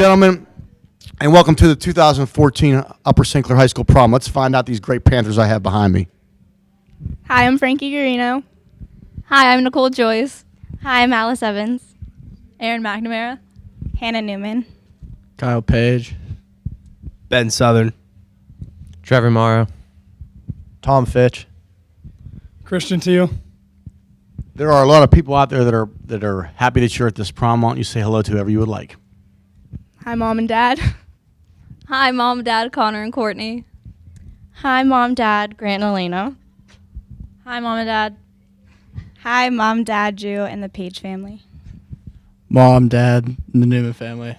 gentlemen, and welcome to the 2014 Upper St. Clair High School Prom. Let's find out these great Panthers I have behind me. Hi, I'm Frankie Garino. Hi, I'm Nicole Joyce. Hi, I'm Alice Evans. Erin McNamara. Hannah Newman. Kyle Page. Ben Southern. Trevor Morrow. Tom Fitch. Christian Teal. There are a lot of people out there that are happy that you're at this prom. Why don't you say hello to whoever you would like? Hi, Mom and Dad. Hi, Mom, Dad, Connor, and Courtney. Hi, Mom, Dad, Grant and Elena. Hi, Mom and Dad. Hi, Mom, Dad, Drew, and the Page family. Mom, Dad, and the Newman family.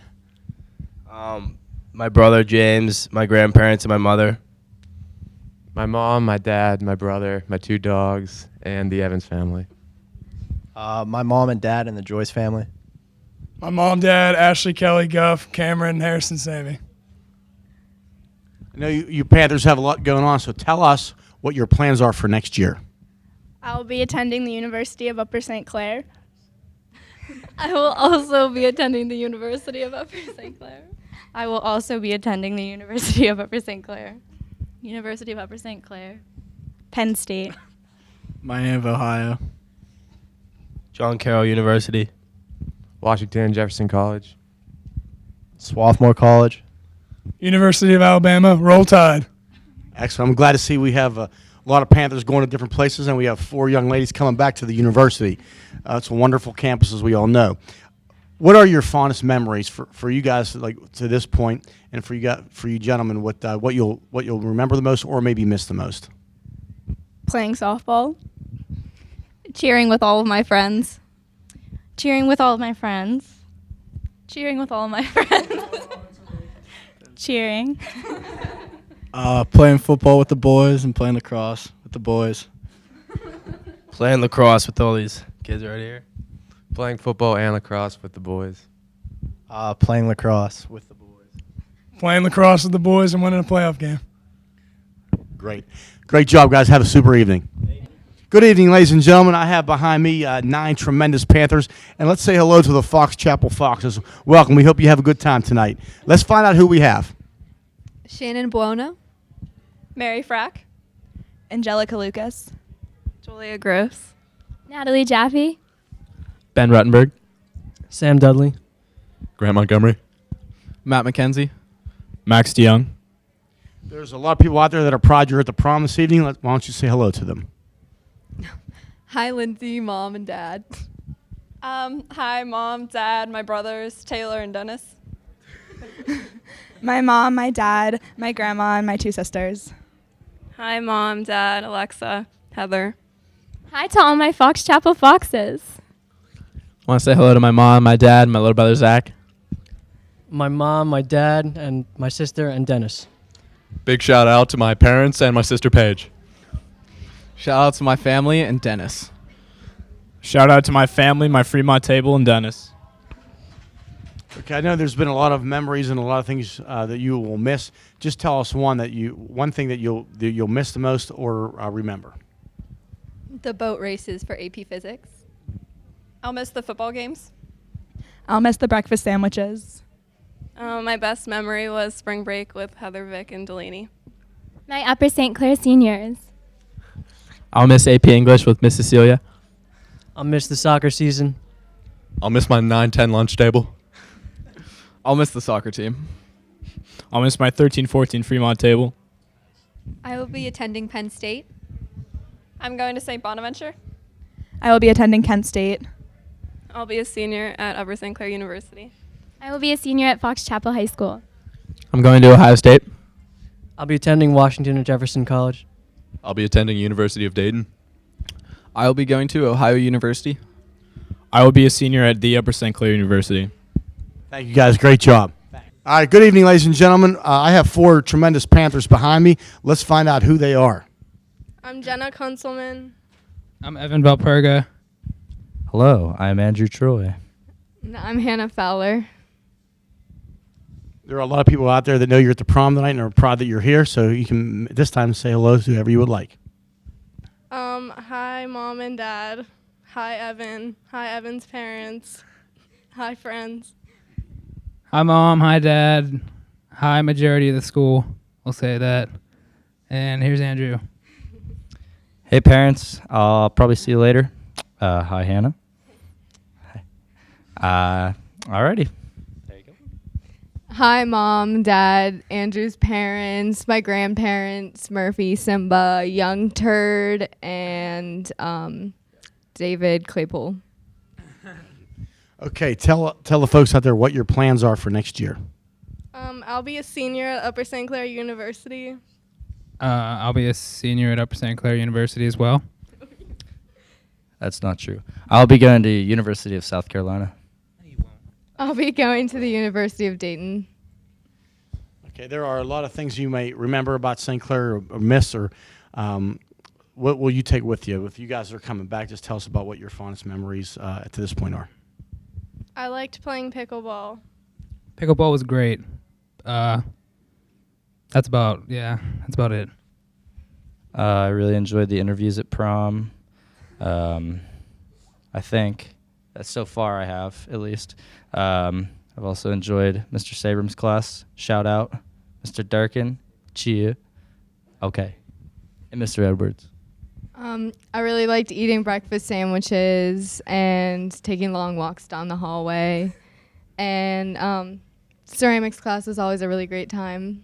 My brother James, my grandparents, and my mother. My mom, my dad, my brother, my 2 dogs, and the Evans family. My mom and dad and the Joyce family. My mom, dad, Ashley, Kelly, Guff, Cameron, Harrison, Sammy. I know you Panthers have a lot going on, so tell us what your plans are for next year. I'll be attending the University of Upper St. Clair. I will also be attending the University of Upper St. Clair. I will also be attending the University of Upper St. Clair. University of Upper St. Clair. Penn State. Miami of Ohio. John Carroll University. Washington, Jefferson College. Swarthmore College. University of Alabama. Roll Tide. Excellent. I'm glad to see we have a lot of Panthers going to different places, and we have 4 young ladies coming back to the university. It's a wonderful campus, as we all know. What are your fondest memories for you guys, like to this point, and for you gentlemen? What you'll remember the most, or maybe miss the most? Playing softball. Cheering with all of my friends. Cheering with all of my friends. Cheering with all of my friends. Cheering. Playing football with the boys and playing lacrosse with the boys. Playing lacrosse with all these kids right here. Playing football and lacrosse with the boys. Playing lacrosse with the boys. Playing lacrosse with the boys and winning a playoff game. Great job, guys. Have a super evening. Good evening, ladies and gentlemen. I have behind me 9 tremendous Panthers, and let's say hello to the Fox Chapel Foxes. Welcome. We hope you have a good time tonight. Let's find out who we have. Shannon Buona. Mary Frack. Angelica Lucas. Julia Gross. Natalie Jaffe. Ben Ruttenberg. Sam Dudley. Grant Montgomery. Matt McKenzie. Max DeYoung. There's a lot of people out there that are proud you're at the prom this evening. Why don't you say hello to them? Hi, Lindsay, Mom, and Dad. Hi, Mom, Dad, my brothers, Taylor and Dennis. My mom, my dad, my grandma, and my 2 sisters. Hi, Mom, Dad, Alexa, Heather. Hi to all my Fox Chapel Foxes. I want to say hello to my mom, my dad, and my little brother Zach. My mom, my dad, and my sister, and Dennis. Big shout out to my parents and my sister Paige. Shout out to my family and Dennis. Shout out to my family, my Fremont table, and Dennis. Okay, I know there's been a lot of memories and a lot of things that you will miss. Just tell us one thing that you'll miss the most or remember. The boat races for AP Physics. I'll miss the football games. I'll miss the breakfast sandwiches. My best memory was spring break with Heather, Vic, and Delaney. My Upper St. Clair seniors. I'll miss AP English with Miss Cecilia. I'll miss the soccer season. I'll miss my 9-10 lunch table. I'll miss the soccer team. I'll miss my 13-14 Fremont table. I will be attending Penn State. I'm going to St. Bonaventure. I will be attending Kent State. I'll be a senior at Upper St. Clair University. I will be a senior at Fox Chapel High School. I'm going to Ohio State. I'll be attending Washington and Jefferson College. I'll be attending University of Dayton. I will be going to Ohio University. I will be a senior at the Upper St. Clair University. Thank you, guys. Great job. All right, good evening, ladies and gentlemen. I have 4 tremendous Panthers behind me. Let's find out who they are. I'm Jenna Kunselman. I'm Evan Valperga. Hello, I'm Andrew Troy. I'm Hannah Fowler. There are a lot of people out there that know you're at the prom tonight and are proud that you're here, so you can this time say hello to whoever you would like. Hi, Mom and Dad. Hi, Evan. Hi, Evan's parents. Hi, friends. Hi, Mom. Hi, Dad. Hi, majority of the school. We'll say that. And here's Andrew. Hey, parents. I'll probably see you later. Hi, Hannah. Alrighty. Hi, Mom, Dad, Andrew's parents, my grandparents, Murphy, Simba, Young Turd, and David Claypool. Okay, tell the folks out there what your plans are for next year. I'll be a senior at Upper St. Clair University. I'll be a senior at Upper St. Clair University as well. That's not true. I'll be going to University of South Carolina. I'll be going to the University of Dayton. Okay, there are a lot of things you may remember about St. Clair or miss, or what will you take with you? If you guys are coming back, just tell us about what your fondest memories to this point are. I liked playing pickleball. Pickleball was great. That's about it. I really enjoyed the interviews at prom. I think so far I have, at least. I've also enjoyed Mr. Sabram's class. Shout out. Mr. Durkin. Cheer. Okay. And Mr. Edwards. I really liked eating breakfast sandwiches and taking long walks down the hallway. And ceramics class was always a really great time.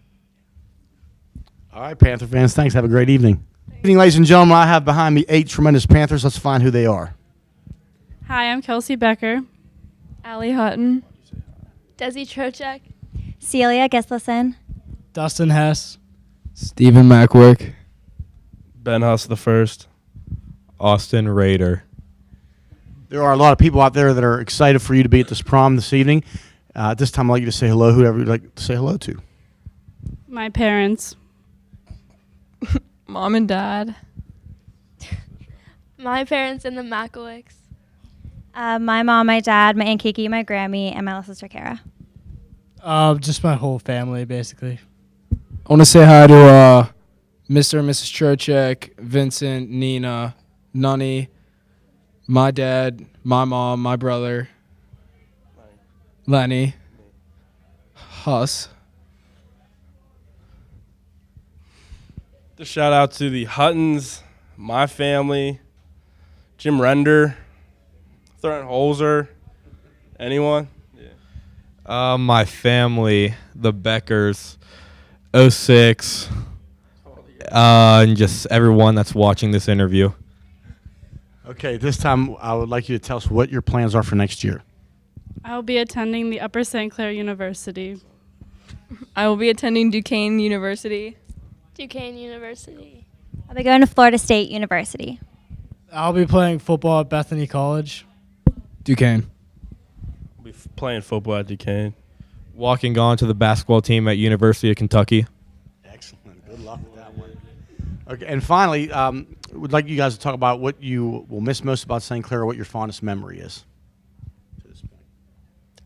All right, Panther fans, thanks. Have a great evening. Good evening, ladies and gentlemen. I have behind me 8 tremendous Panthers. Let's find who they are. Hi, I'm Kelsey Becker. Allie Hutton. Desi Trocek. Celia Gislason. Dustin Hess. Stephen Mackwork. Ben Huss the first. Austin Rader. There are a lot of people out there that are excited for you to be at this prom this evening. At this time, I'd like you to say hello, whoever you'd like to say hello to. My parents. Mom and Dad. My parents and the Makowicks. My mom, my dad, my Aunt Kiki, my Grammy, and my little sister Kara. Just my whole family, basically. I want to say hi to Mr. and Mrs. Trocek, Vincent, Nina, Nunny, my dad, my mom, my brother, Lenny, Huss. The shout out to the Huttons, my family, Jim Render, Thornton Holzer, anyone? Yeah. My family, the Beckers, 06, and just everyone that's watching this interview. Okay, this time I would like you to tell us what your plans are for next year. I'll be attending the Upper St. Clair University. I will be attending Duquesne University. Duquesne University. I'll be going to Florida State University. I'll be playing football at Bethany College. Duquesne. I'll be playing football at Duquesne. Walking on to the basketball team at University of Kentucky. Excellent. Good luck with that one. Okay, and finally, would like you guys to talk about what you will miss most about St. Clair, or what your fondest memory is. To this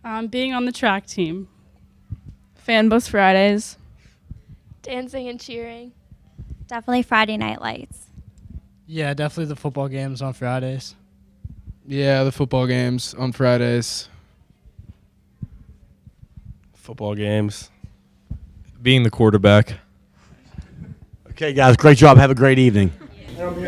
point. Being on the track team. Fan bus Fridays. Dancing and cheering. Definitely Friday Night Lights. Yeah, definitely the football games on Fridays. Yeah, the football games on Fridays. Football games. Being the quarterback. Okay, guys, great job. Have a great evening.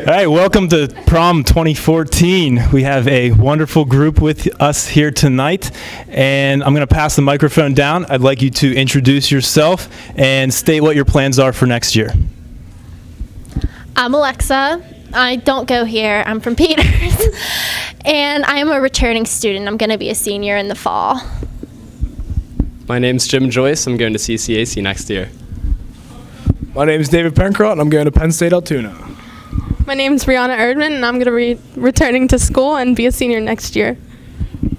Hey, welcome to Prom 2014. We have a wonderful group with us here tonight, and I'm going to pass the microphone down. I'd like you to introduce yourself and state what your plans are for next year. I'm Alexa. I don't go here. I'm from Peters. And I am a returning student. I'm going to be a senior in the fall. My name's Jim Joyce. I'm going to CCAC next year. My name's David Pencroft, and I'm going to Penn State Altoona. My name's Brianna Erdman, and I'm going to be returning to school and be a senior next year.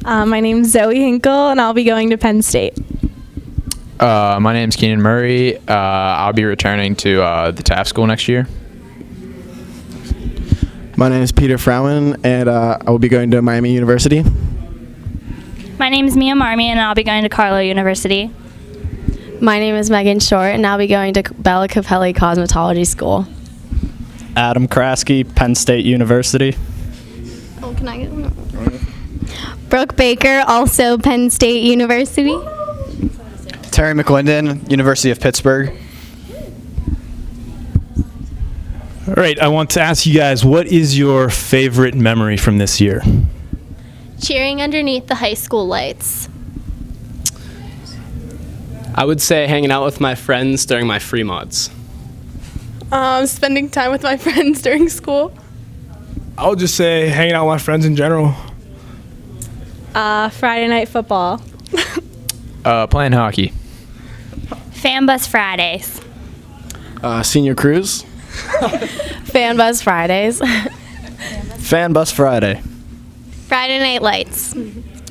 My name's Zoe Hinkle, and I'll be going to Penn State. My name's Keenan Murray. I'll be returning to the Taft School next year. My name is Peter Frowen, and I will be going to Miami University. My name is Mia Marmy, and I'll be going to Carlow University. My name is Megan Short, and I'll be going to Bella Capelli Cosmetology School. Adam Kraske, Penn State University. Oh, can I get one? Brooke Baker, also Penn State University. Terry McClendon, University of Pittsburgh. All right, I want to ask you guys, what is your favorite memory from this year? Cheering underneath the high school lights. I would say hanging out with my friends during my free mods. Spending time with my friends during school. I would just say hanging out with my friends in general. Friday night football. Playing hockey. Fan Bus Fridays. Senior cruise. Fan Bus Fridays. Fan Bus Friday. Friday night lights.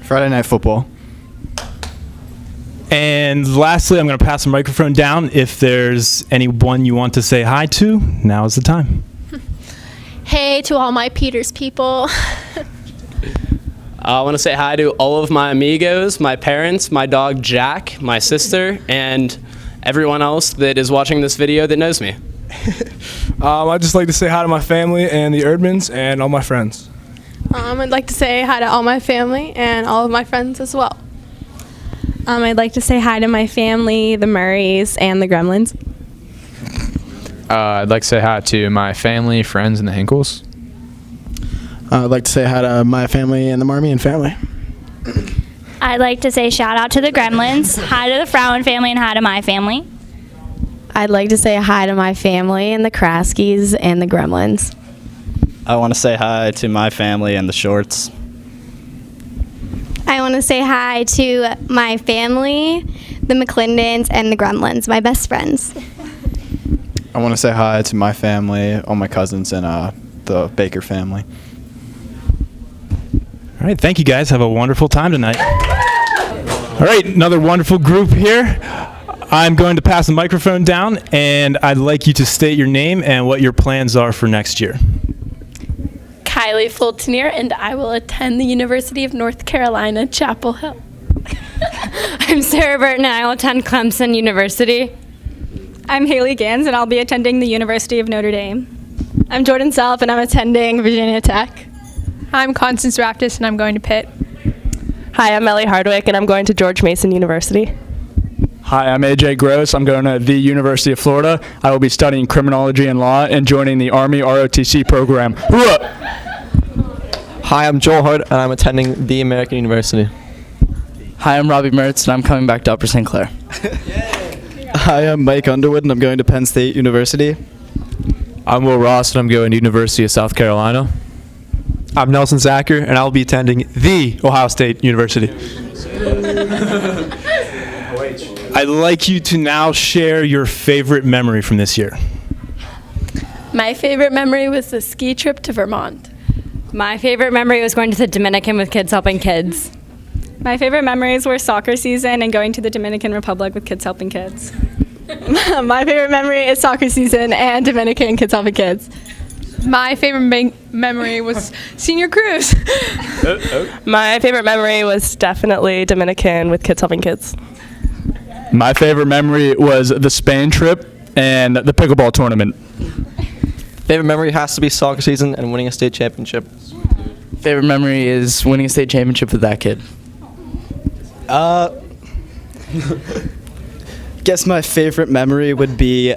Friday night football. And lastly, I'm going to pass the microphone down. If there's anyone you want to say hi to, now is the time. Hey to all my Peters people. I want to say hi to all of my amigos, my parents, my dog Jack, my sister, and everyone else that is watching this video that knows me. I'd just like to say hi to my family and the Erdmans and all my friends. I'd like to say hi to all my family and all of my friends as well. I'd like to say hi to my family, the Murrays, and the Gremlins. I'd like to say hi to my family, friends, and the Hinkles. I'd like to say hi to my family and the Marmion family. I'd like to say shout out to the Gremlins, hi to the Frowen family, and hi to my family. I'd like to say hi to my family and the Kraskis and the Gremlins. I want to say hi to my family and the Shorts. I want to say hi to my family, the McClendons, and the Gremlins, my best friends. I want to say hi to my family, all my cousins, and the Baker family. All right, thank you guys. Have a wonderful time tonight. All right, another wonderful group here. I'm going to pass the microphone down, and I'd like you to state your name and what your plans are for next year. Kylie Fultonier, and I will attend the University of North Carolina, Chapel Hill. I'm Sarah Burton, and I will attend Clemson University. I'm Haley Gans, and I'll be attending the University of Notre Dame. I'm Jordan Self, and I'm attending Virginia Tech. I'm Constance Raptis, and I'm going to Pitt. Hi, I'm Ellie Hardwick, and I'm going to George Mason University. Hi, I'm AJ Gross. I'm going to the University of Florida. I will be studying criminology and law and joining the Army ROTC program. Hi, I'm Joel Hart, and I'm attending the American University. Hi, I'm Robbie Mertz, and I'm coming back to Upper St. Clair. Hi, I'm Mike Underwood, and I'm going to Penn State University. I'm Will Ross, and I'm going to University of South Carolina. I'm Nelson Zacher, and I'll be attending the Ohio State University. I'd like you to now share your favorite memory from this year. My favorite memory was the ski trip to Vermont. My favorite memory was going to the Dominican with Kids Helping Kids. My favorite memories were soccer season and going to the Dominican Republic with Kids Helping Kids. My favorite memory is soccer season and Dominican Kids Helping Kids. My favorite memory was senior cruise. My favorite memory was definitely Dominican with Kids Helping Kids. My favorite memory was the Spain trip and the pickleball tournament. Favorite memory has to be soccer season and winning a state championship. Favorite memory is winning a state championship with that kid. Guess my favorite memory would be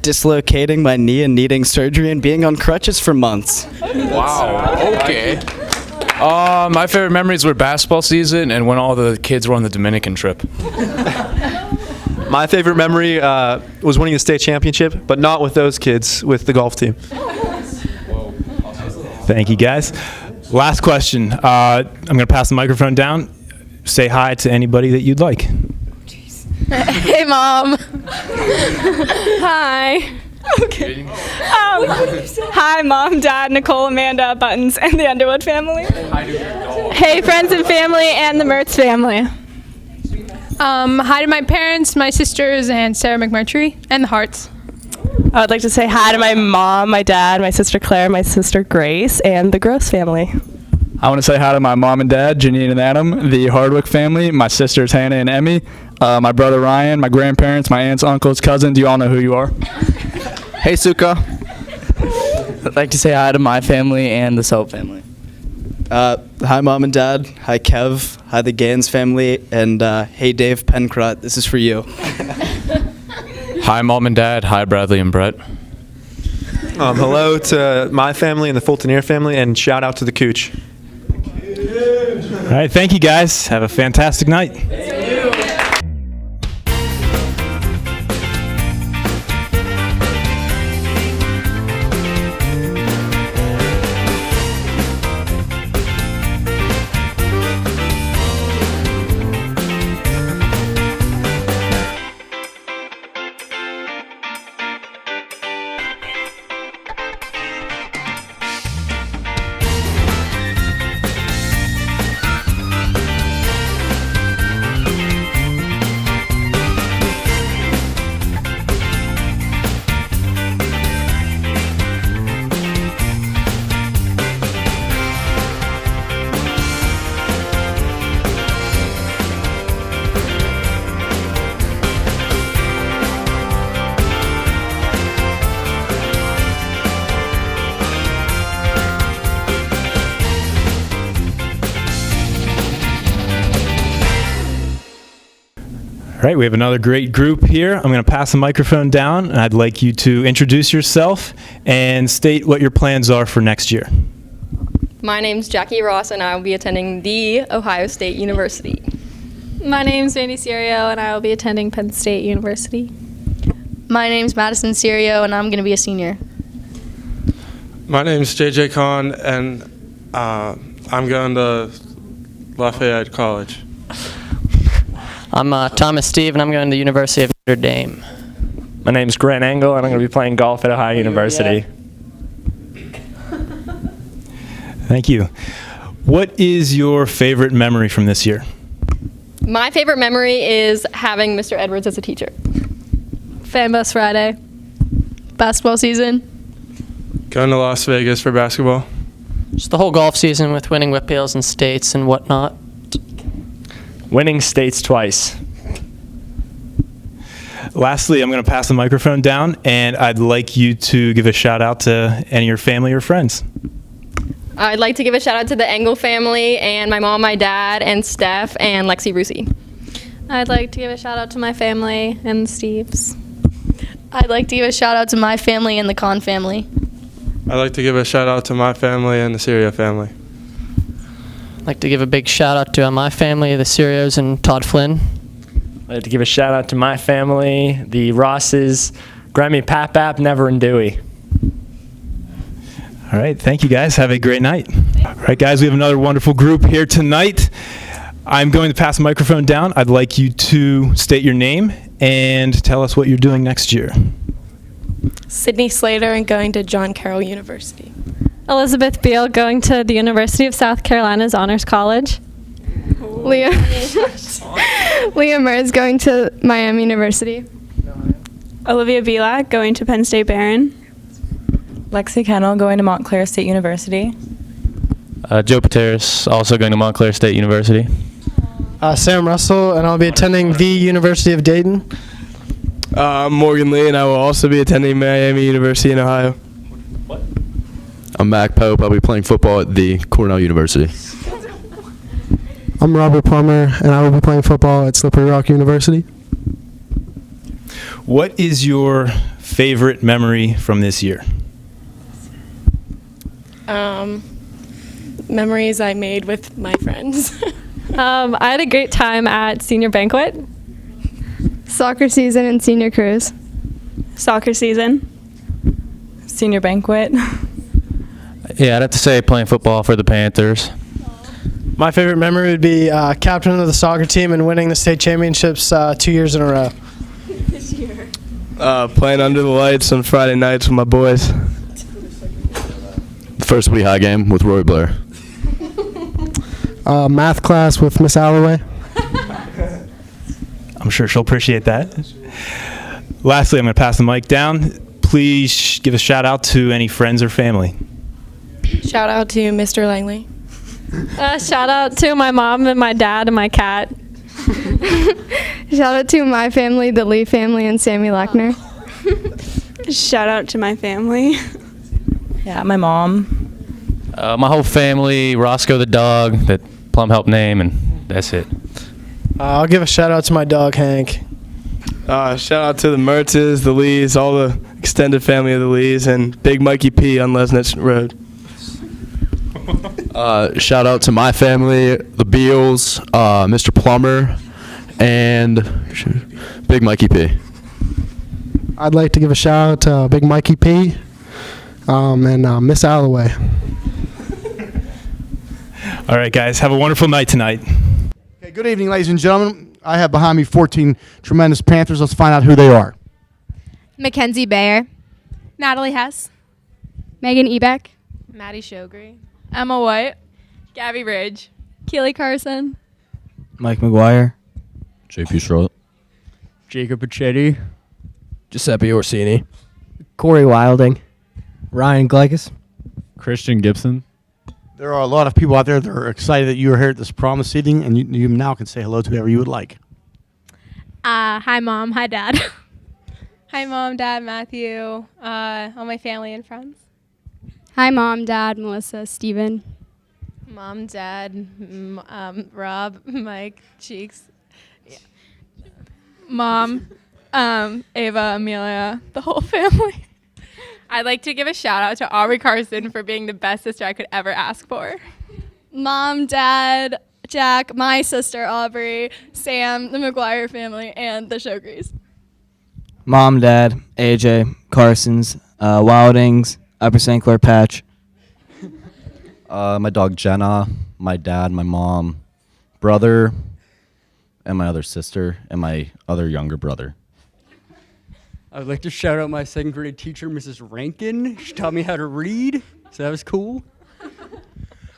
dislocating my knee and needing surgery and being on crutches for months. Wow, okay. My favorite memories were basketball season and when all the kids were on the Dominican trip. My favorite memory was winning the state championship, but not with those kids, with the golf team. Thank you, guys. Last question. I'm going to pass the microphone down. Say hi to anybody that you'd like. Hey, Mom. Hi. Okay. Hi, Mom, Dad, Nicole, Amanda, Buttons, and the Underwood family. Hey, friends and family, and the Mertz family. Hi to my parents, my sisters, and Sarah McMurtry, and the Harts. I would like to say hi to my mom, my dad, my sister Claire, my sister Grace, and the Gross family. I want to say hi to my mom and dad, Janine and Adam, the Hardwick family, my sisters Hannah and Emmy, my brother Ryan, my grandparents, my aunts, uncles, cousins. You all know who you are. Hey, Suka. I'd like to say hi to my family and the Soap family. Hi, Mom and Dad. Hi, Kev. Hi, the Gans family. And hey, Dave Pencrott. This is for you. Hi, Mom and Dad. Hi, Bradley and Brett. Hello to my family and the Fultoneer family, and shout out to the Cooch. All right, thank you guys. Have a fantastic night. All right, we have another great group here. I'm going to pass the microphone down, and I'd like you to introduce yourself and state what your plans are for next year. My name's Jackie Ross, and I will be attending The Ohio State University. My name's Vandy Serio, and I will be attending Penn State University. My name's Madison Serio, and I'm going to be a senior. My name's JJ Kahn, and I'm going to Lafayette College. I'm Thomas Steve, and I'm going to the University of Notre Dame. My name's Grant Engel, and I'm going to be playing golf at Ohio University. Thank you. What is your favorite memory from this year? My favorite memory is having Mr. Edwards as a teacher. Fan Bus Friday. Basketball season. Going to Las Vegas for basketball. Just the whole golf season with winning Whitfields and states and whatnot. Winning states twice. Lastly, I'm going to pass the microphone down, and I'd like you to give a shout out to any of your family or friends. I'd like to give a shout out to the Engel family and my mom, my dad, and Steph, and Lexi Rusi. I'd like to give a shout out to my family and Steve's. I'd like to give a shout out to my family and the Kahn family. I'd like to give a shout out to my family and the Serio family. I'd like to give a big shout out to my family, the Serios and Todd Flynn. I'd like to give a shout out to my family, the Rosses, Grammy, Papap, Never, and Dewey. All right, thank you guys. Have a great night. All right, guys, we have another wonderful group here tonight. I'm going to pass the microphone down. I'd like you to state your name and tell us what you're doing next year. Sydney Slater and going to John Carroll University. Elizabeth Beal going to the University of South Carolina's Honors College. Leah Mers going to Miami University. Olivia Belak going to Penn State Barron. Lexi Kennel going to Montclair State University. Joe Pateris, also going to Montclair State University. Sam Russell, and I'll be attending the University of Dayton. Morgan Lee, and I will also be attending Miami University in Ohio. I'm Mac Pope. I'll be playing football at the Cornell University. I'm Robert Plummer, and I will be playing football at Slippery Rock University. What is your favorite memory from this year? Memories I made with my friends. I had a great time at senior banquet. Soccer season and senior cruise. Soccer season. Senior banquet. Yeah, I'd have to say playing football for the Panthers. My favorite memory would be captain of the soccer team and winning the state championships 2 years in a row. This year. Playing under the lights on Friday nights with my boys. The first Woody High game with Roy Blair. Math class with Miss Alloway. I'm sure she'll appreciate that. Lastly, I'm going to pass the mic down. Please give a shout out to any friends or family. Shout out to Mr. Langley. Shout out to my mom and my dad and my cat. Shout out to my family, the Lee family, and Sammy Lackner. Shout out to my family. Yeah, my mom, My whole family, Roscoe the dog that Plum helped name, and that's it. I'll give a shout out to my dog Hank. Shout out to the Mertzes, the Lees, all the extended family of the Lees, and Big Mikey P on Lesnitz Road. Shout out to my family, the Beals, Mr. Plummer, and Big Mikey P. I'd like to give a shout out to Big Mikey P and Miss Alloway. All right, guys, have a wonderful night tonight. Okay, good evening, ladies and gentlemen. I have behind me 14 tremendous Panthers. Let's find out who they are. Mackenzie Bayer. Natalie Hess. Megan Ebeck. Maddie Shogri. Emma White. Gabby Ridge. Keely Carson. Mike McGuire. JP Strut. Jacob Pachetti. Giuseppe Orsini. Corey Wilding. Ryan Glycus. Christian Gibson. There are a lot of people out there that are excited that you are here at this prom this evening, and you now can say hello to whoever you would like. Hi, Mom. Hi, Dad. Hi, Mom, Dad, Matthew, all my family and friends. Hi, Mom, Dad, Melissa, Steven. Mom, Dad, Rob, Mike, Cheeks. Yeah. Mom, Ava, Amelia, the whole family. I'd like to give a shout out to Aubrey Carson for being the best sister I could ever ask for. Mom, Dad, Jack, my sister Aubrey, Sam, the McGuire family, and the Shogris. Mom, Dad, AJ, Carsons, Wildings, Upper St. Clair Patch. My dog Jenna, my dad, my mom, brother, and my other sister, and my other younger brother. I would like to shout out my second grade teacher, Mrs. Rankin. She taught me how to read, so that was cool.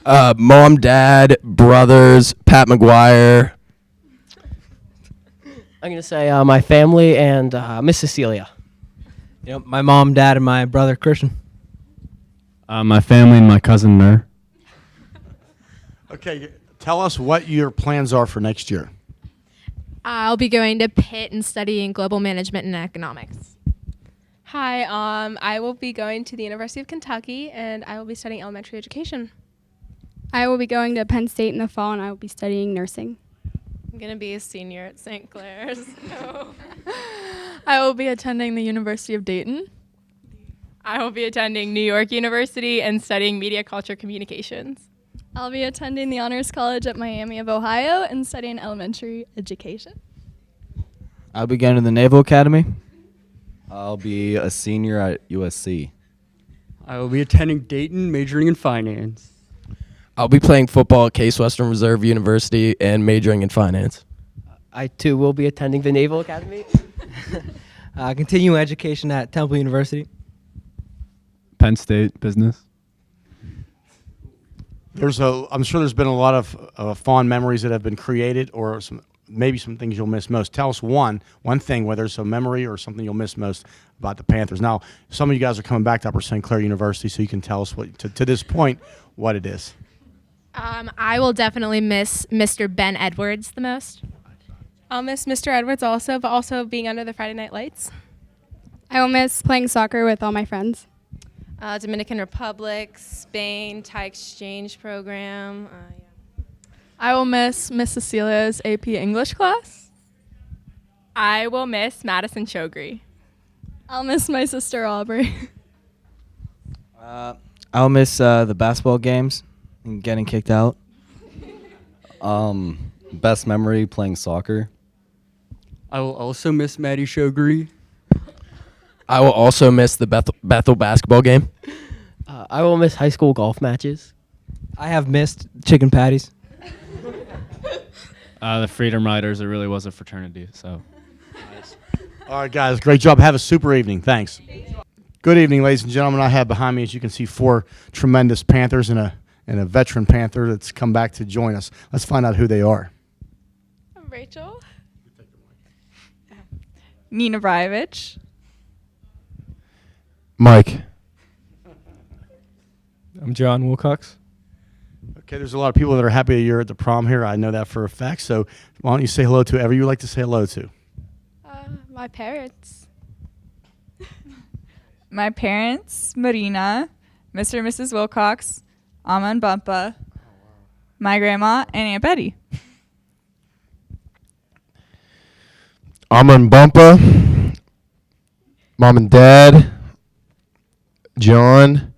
Mom, Dad, brothers, Pat McGuire. I'm going to say my family and Miss Cecilia. Yep, my mom, dad, and my brother Christian. My family and my cousin Nur. Okay, tell us what your plans are for next year. I'll be going to Pitt and studying global management and economics. Hi, I will be going to the University of Kentucky, and I will be studying elementary education. I will be going to Penn State in the fall, and I will be studying nursing. I'm going to be a senior at St. Clair's. So. I will be attending the University of Dayton. I will be attending New York University and studying media culture communications. I'll be attending the Honors College at Miami of Ohio and studying elementary education. I'll be going to the Naval Academy. I'll be a senior at USC. I will be attending Dayton, majoring in finance. I'll be playing football at Case Western Reserve University and majoring in finance. I too will be attending the Naval Academy. Continuing education at Temple University. Penn State Business. I'm sure there's been a lot of fond memories that have been created, or maybe some things you'll miss most. Tell us one thing, whether it's a memory or something you'll miss most about the Panthers. Now, some of you guys are coming back to Upper St. Clair University, so you can tell us what to this point what it is. I will definitely miss Mr. Ben Edwards the most. I'll miss Mr. Edwards also, but also being under the Friday Night Lights. I will miss playing soccer with all my friends. Dominican Republic, Spain, Thai exchange program. Yeah. I will miss Miss Cecilia's AP English class. I will miss Madison Shogri. I'll miss my sister Aubrey. I'll miss the basketball games and getting kicked out. Best memory, playing soccer. I will also miss Maddie Shogri. I will also miss the Bethel basketball game. I will miss high school golf matches. I have missed chicken patties. The Freedom Riders, it really was a fraternity, so. All right, guys, great job. Have a super evening. Thanks. Good evening, ladies and gentlemen. I have behind me, as you can see, 4 tremendous Panthers and a veteran Panther that's come back to join us. Let's find out who they are. I'm Rachel. Nina Bryevich. Mike. I'm John Wilcox. Okay, there's a lot of people that are happy that you're at the prom here. I know that for a fact. So why don't you say hello to whoever you would like to say hello to? My parents. My parents, Marina, Mr. and Mrs. Wilcox, Amma and Bumpa, my grandma, and Aunt Betty. Amma and Bumpa, Mom and Dad, John,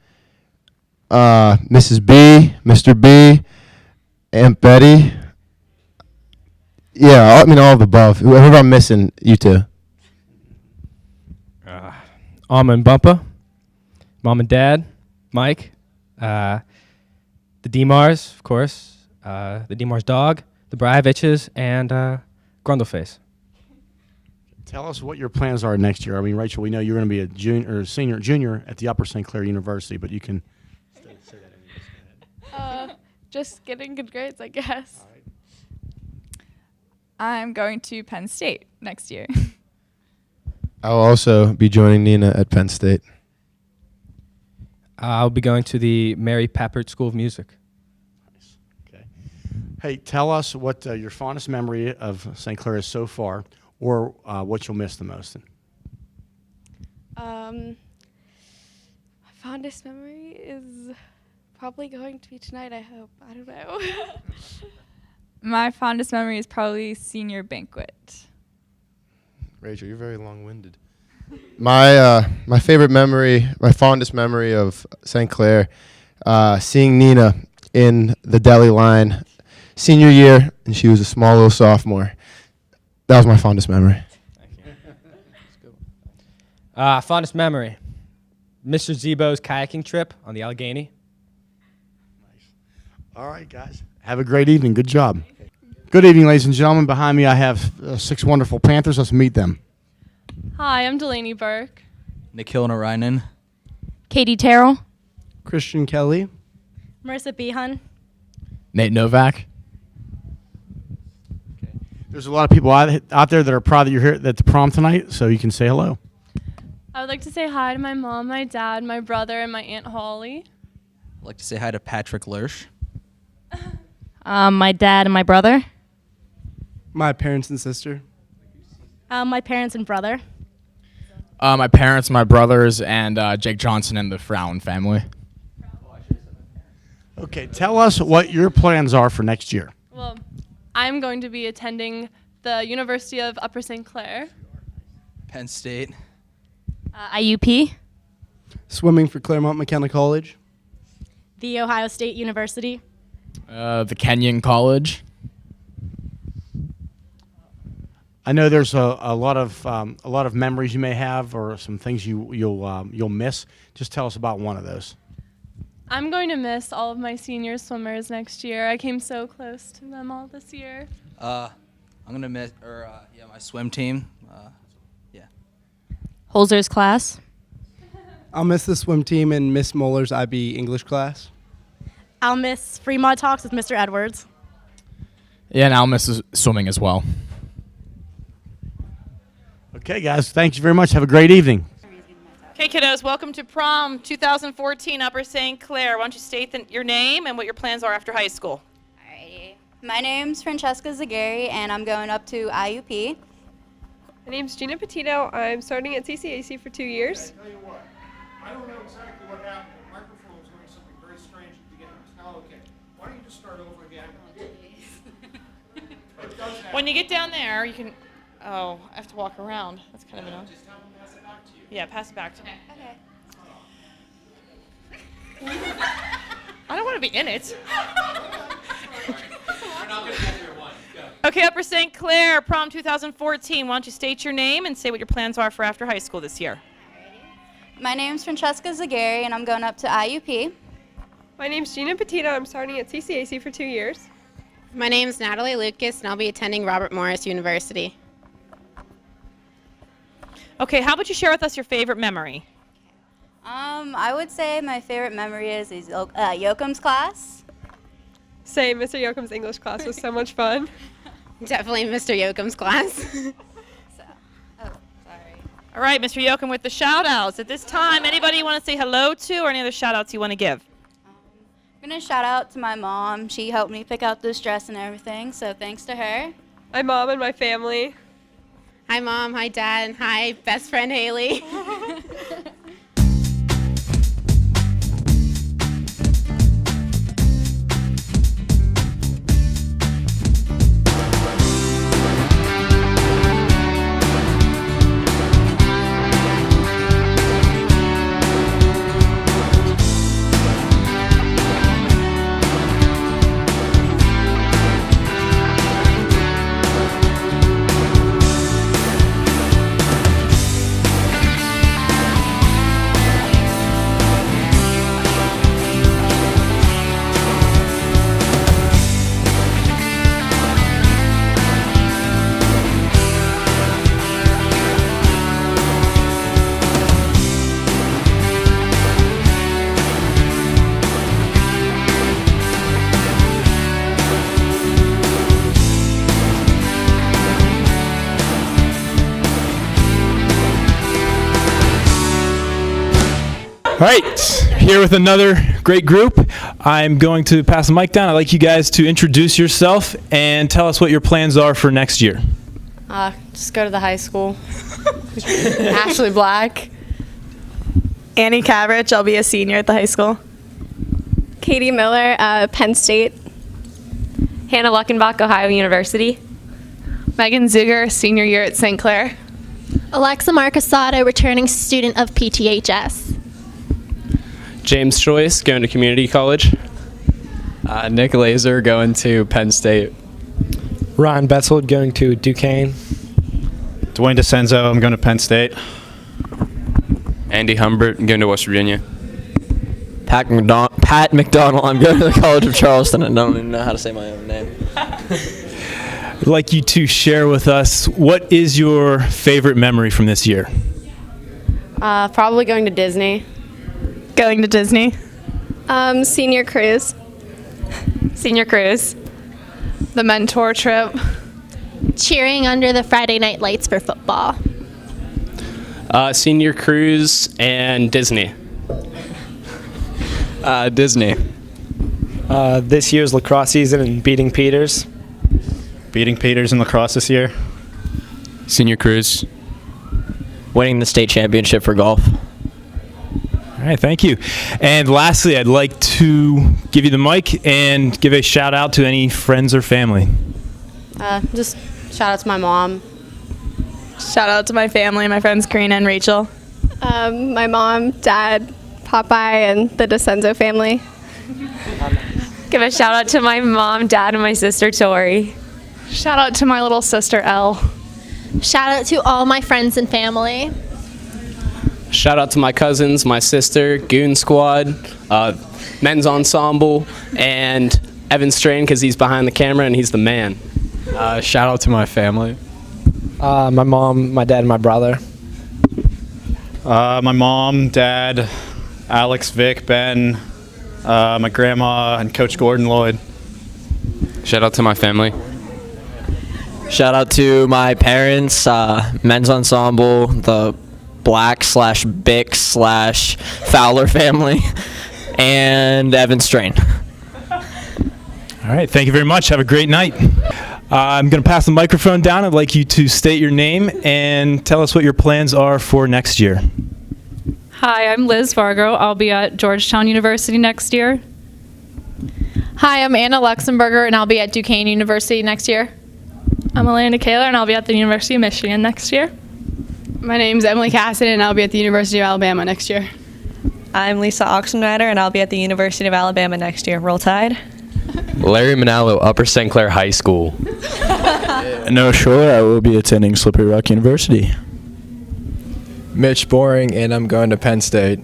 Mrs. B, Mr. B, Aunt Betty. Yeah, I mean all of the above. Whoever I'm missing, you two. Amma and Bumpa, Mom and Dad, Mike, the Demars, of course, the Demars dog, the Bryaviches, and Grundleface. Tell us what your plans are next year. I mean, Rachel, we know you're going to be a junior at the Upper St. Clair University, but you can say that. Just getting good grades, I guess. I'm going to Penn State next year. I'll also be joining Nina at Penn State. I'll be going to the Mary Pappert School of Music. Nice. Okay. Hey, tell us what your fondest memory of St. Clair is so far, or what you'll miss the most. My fondest memory is probably going to be tonight, I hope. I don't know. My fondest memory is probably senior banquet. Rachel, you're very long-winded. My favorite memory, my fondest memory of St. Clair, seeing Nina in the deli line senior year, and she was a small little sophomore. That was my fondest memory. Fondest memory, Mr. Zebo's kayaking trip on the Allegheny. Nice. All right, guys. Have a great evening. Good job. Good evening, ladies and gentlemen. Behind me, I have 6 wonderful Panthers. Let's meet them. Hi, I'm Delaney Burke. Nikhil Narayanan. Katie Terrell. Christian Kelly. Marissa Behun. Nate Novak. There's a lot of people out there that are proud that you're here at the prom tonight, so you can say hello. I would like to say hi to my mom, my dad, my brother, and my Aunt Holly. I'd like to say hi to Patrick Lurch. My dad and my brother. My parents and sister. My parents and brother. My parents, my brothers, and Jake Johnson and the Frown family. Okay, tell us what your plans are for next year. Well, I'm going to be attending the University of Upper St. Clair. Penn State. IUP. Swimming for Claremont McKenna College. The Ohio State University. The Kenyon College. I know there's a lot of memories you may have, or some things you'll miss. Just tell us about one of those. I'm going to miss all of my senior swimmers next year. I came so close to them all this year. I'm gonna miss, my swim team. Holzer's class. I'll miss the swim team and Miss Muller's IB English class. I'll miss Fremont Talks with Mr. Edwards. Yeah, and I'll miss swimming as well. Okay, guys, thank you very much. Have a great evening. Okay, kiddos, welcome to prom 2014 Upper St. Clair. Why don't you state your name and what your plans are after high school? Alrighty. My name's Francesca Zagari, and I'm going up to IUP. My name's Gina Petito. I'm starting at CCAC for 2 years. I tell you what, I don't know exactly what happened. The microphone was doing something very strange at the beginning. It's now okay. Why don't you just start over again? When you get down there, you can. Oh, I have to walk around. That's kind of annoying. Just have them pass it back to you. Yeah, pass it back to me. Okay. I don't want to be in it. We're not going to get here one. Go. Okay, Upper St. Clair, prom 2014. Why don't you state your name and say what your plans are for after high school this year? My name's Francesca Zagari, and I'm going up to IUP. My name's Gina Petito. I'm starting at CCAC for 2 years. My name's Natalie Lucas, and I'll be attending Robert Morris University. Okay, how about you share with us your favorite memory? I would say my favorite memory is Yoakum's class. Same, Mr. Yoakum's English class was so much fun. Definitely Mr. Yoakum's class. All right, Mr. Yoakum with the shout-outs. At this time, anybody you want to say hello to or any other shout-outs you want to give? I'm going to shout out to my mom. She helped me pick out this dress and everything, so thanks to her. My mom and my family. Hi, Mom. Hi, Dad. And hi, best friend Haley. All right, here with another great group. I'm going to pass the mic down. I'd like you guys to introduce yourself and tell us what your plans are for next year. Just go to the high school. Ashley Black. Annie Cavrich, I'll be a senior at the high school. Katie Miller, Penn State. Hannah Luckenbach, Ohio University. Megan Zuger, senior year at St. Clair. Alexa Marcasado, returning student of PTHS. James Joyce, going to community college. Nick Laser, going to Penn State. Ryan Betzold, going to Duquesne. Dwayne DeCenzo, I'm going to Penn State. Andy Humbert, going to West Virginia. Pat McDonald, I'm going to the College of Charleston. I don't even know how to say my own name. I'd like you to share with us, what is your favorite memory from this year? Probably going to Disney. Going to Disney. Senior cruise. Senior cruise. The mentor trip. Cheering under the Friday night lights for football. Senior cruise and Disney. Disney. This year's lacrosse season and beating Peters. Beating Peters in lacrosse this year. Senior cruise. Winning the state championship for golf. All right, thank you. And lastly, I'd like to give you the mic and give a shout out to any friends or family. Just shout out to my mom. Shout out to my family, my friends Karina and Rachel. My mom, dad, Popeye, and the DeCenzo family. Give a shout out to my mom, dad, and my sister Tori. Shout out to my little sister Elle. Shout out to all my friends and family. Shout out to my cousins, my sister, Goon Squad, Men's Ensemble, and Evan Strain because he's behind the camera and he's the man. Shout out to my family. My mom, my dad, and my brother. My mom, dad, Alex, Vic, Ben, my grandma, and Coach Gordon Lloyd. Shout out to my family. Shout out to my parents, Men's Ensemble, the Black/Bick/Fowler family, and Evan Strain. All right, thank you very much. Have a great night. I'm going to pass the microphone down. I'd like you to state your name and tell us what your plans are for next year. Hi, I'm Liz Vargo. I'll be at Georgetown University next year. Hi, I'm Anna Luxemburger, and I'll be at Duquesne University next year. I'm Elena Kaler, and I'll be at the University of Michigan next year. My name's Emily Cassidy, and I'll be at the University of Alabama next year. I'm Lisa Oxenrider, and I'll be at the University of Alabama next year. Roll Tide. Larry Manalo, Upper St. Clair High School. No, sure, I will be attending Slippery Rock University. Mitch Boring, and I'm going to Penn State.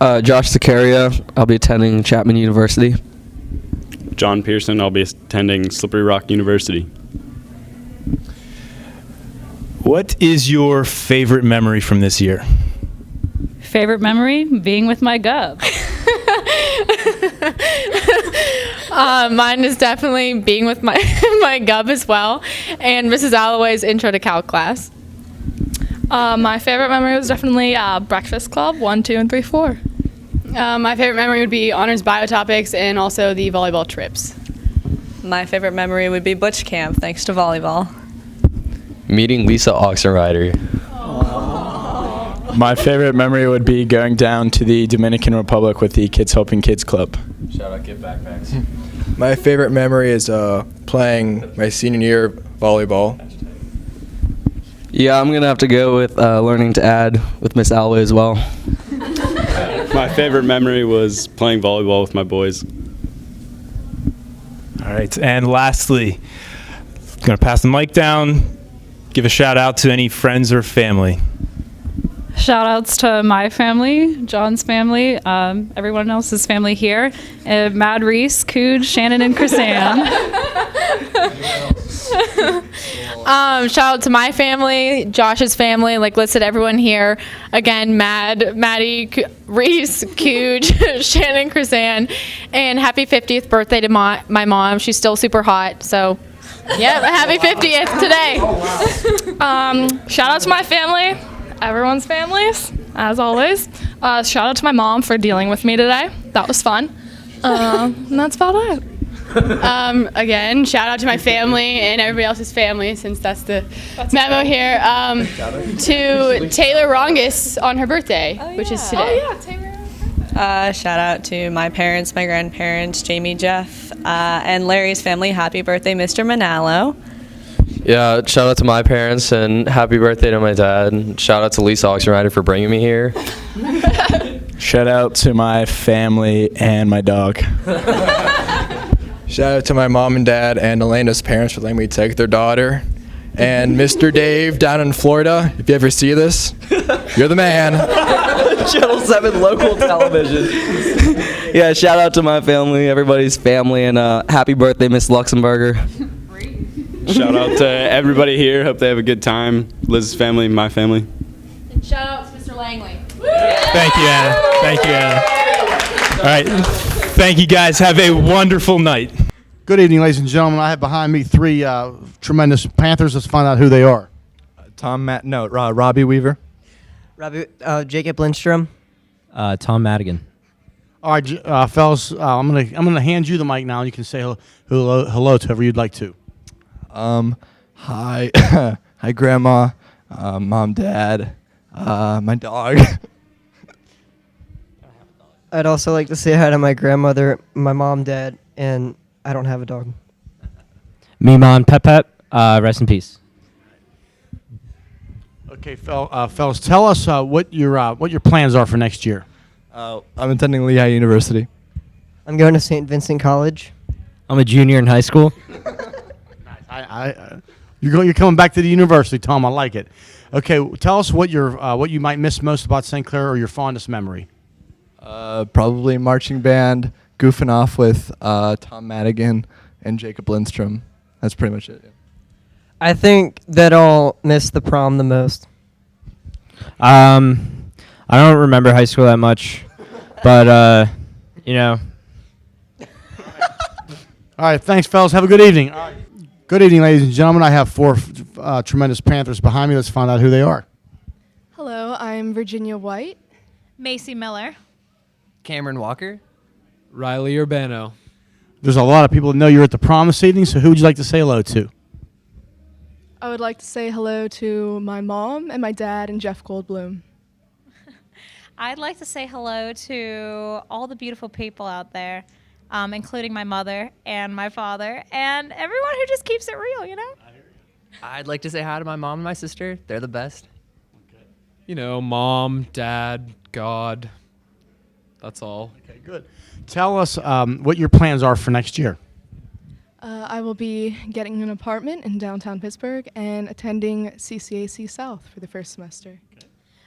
Josh Zakaria, I'll be attending Chapman University. John Pearson, I'll be attending Slippery Rock University. What is your favorite memory from this year? Favorite memory? Being with my gub. Mine is definitely being with my my gub as well, and Mrs. Alloway's intro to calc class. My favorite memory was definitely Breakfast Club 1, 2, and 3, 4. My favorite memory would be honors biotopics and also the volleyball trips. My favorite memory would be Butch Camp, thanks to volleyball. Meeting Lisa Oxenrider. My favorite memory would be going down to the Dominican Republic with the Kids Helping Kids Club. Shout out, Get Backpacks. My favorite memory is playing my senior year volleyball. Yeah, I'm going to have to go with learning to add with Miss Alloway as well. My favorite memory was playing volleyball with my boys. All right, and lastly, I'm going to pass the mic down. Give a shout out to any friends or family. Shout outs to my family, John's family, everyone else's family here. Mad Reese, Cooge, Shannon, and Chrisanne. Shout out to my family, Josh's family, like listed everyone here. Again, Maddie, Reese, Cooge, Shannon, Chrisanne, and happy 50th birthday to my mom. She's still super hot, so yeah, happy 50th today. Shout out to my family, everyone's families. as always. Shout out to my mom for dealing with me today. That was fun. And that's about it. Again, shout out to my family and everybody else's family, since that's the memo here. To Taylor Rongus on her birthday, which is today. Oh, yeah, Taylor. Shout out to my parents, my grandparents, Jamie, Jeff, and Larry's family. Happy birthday, Mr. Manalo. Yeah, shout out to my parents and happy birthday to my dad. And shout out to Lisa Oxenrider for bringing me here. Shout out to my family and my dog. Shout out to my mom and dad and Elena's parents for letting me take their daughter. And Mr. Dave down in Florida, if you ever see this, you're the man. Channel 7 local television. Yeah, shout out to my family, everybody's family, and happy birthday, Miss Luxemburger. Shout out to everybody here. Hope they have a good time. Liz's family, my family. And shout out to Mr. Langley. Thank you, Anna. Thank you, Anna. All right. Thank you, guys. Have a wonderful night. Good evening, ladies and gentlemen. I have behind me three tremendous Panthers. Let's find out who they are. Robbie Weaver. Jacob Lindstrom. Tom Madigan. All right, fellas. I'm gonna hand you the mic now. And you can say hello to whoever you'd like to. Hi. Hi, Grandma, Mom, Dad, my dog. I'd also like to say hi to my grandmother, my mom, dad, and I don't have a dog. Mimon Pep. Rest in peace. Okay, fellas, tell us what your plans are for next year. I'm attending Lehigh University. I'm going to St. Vincent College. I'm a junior in high school. You're coming back to the university, Tom. I like it. Okay, tell us what you might miss most about St. Clair, or your fondest memory. Probably marching band, goofing off with Tom Madigan and Jacob Lindstrom. That's pretty much it. Yeah. I think that I'll miss the prom the most. I don't remember high school that much, but you know. All right, thanks, fellas. Have a good evening. Good evening, ladies and gentlemen. I have four tremendous Panthers behind me. Let's find out who they are. Hello, I'm Virginia White. Macy Miller. Cameron Walker. Riley Urbano. There's a lot of people that know you're at the prom this evening, so who would you like to say hello to? I would like to say hello to my mom and my dad and Jeff Goldblum. I'd like to say hello to all the beautiful people out there, including my mother and my father and everyone who just keeps it real, you know? I'd like to say hi to my mom and my sister. They're the best. You know, mom, dad, God. That's all. Okay, good. Tell us what your plans are for next year. I will be getting an apartment in downtown Pittsburgh and attending CCAC South for the first semester. Okay.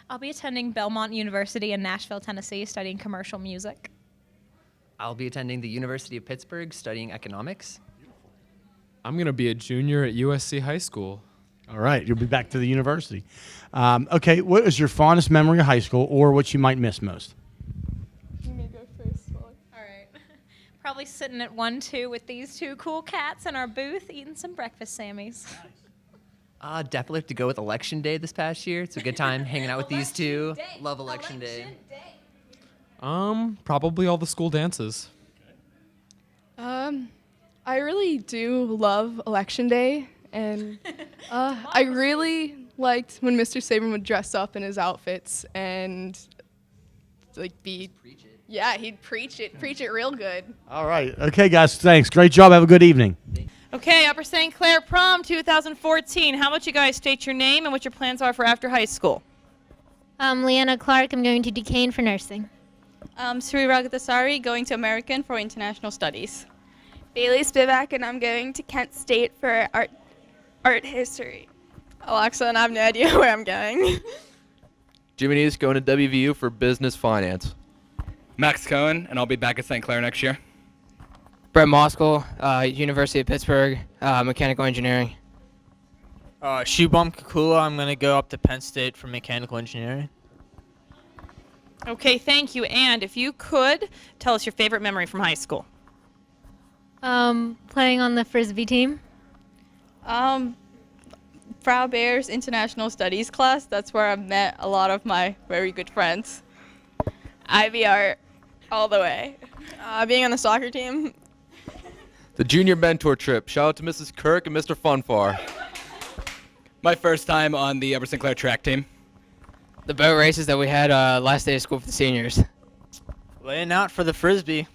I'll be attending Belmont University in Nashville, Tennessee, studying commercial music. I'll be attending the University of Pittsburgh studying economics. I'm going to be a junior at USC High School. All right, you'll be back to the university. Okay, what is your fondest memory of high school, or what you might miss most? You may go first. All right. Probably sitting at 1-2 with these two cool cats in our booth eating some breakfast Sammys. Definitely have to go with Election Day this past year. It's a good time hanging out with these two. Love Election Day. Probably all the school dances. I really do love Election Day, and I really liked when Mr. Saban would dress up in his outfits and he'd preach it real good. All right, okay, guys, thanks. Great job. Have a good evening. Okay, Upper St. Clair Prom 2014. How about you guys state your name and what your plans are for after high school? Leanna Clark. I'm going to Duquesne for nursing. Sri Ragathasari, going to American for International Studies. Bailey Spivak, and I'm going to Kent State for art history. Alexa, and I have no idea where I'm going. Jimmy Neese going to WVU for business finance. Max Cohen, and I'll be back at St. Clair next year. Brett Moskal, University of Pittsburgh, mechanical engineering. Shubham Kukula, I'm going to go up to Penn State for mechanical engineering. Okay, thank you. And if you could, tell us your favorite memory from high school. Playing on the Frisbee team. Frau Bear's International Studies class. That's where I met a lot of my very good friends. Ivy Art, all the way. Being on the soccer team. The junior mentor trip. Shout out to Mrs. Kirk and Mr. Funfar. My first time on the Upper St. Clair track team. The boat races that we had last day of school for the seniors. Laying out for the Frisbee.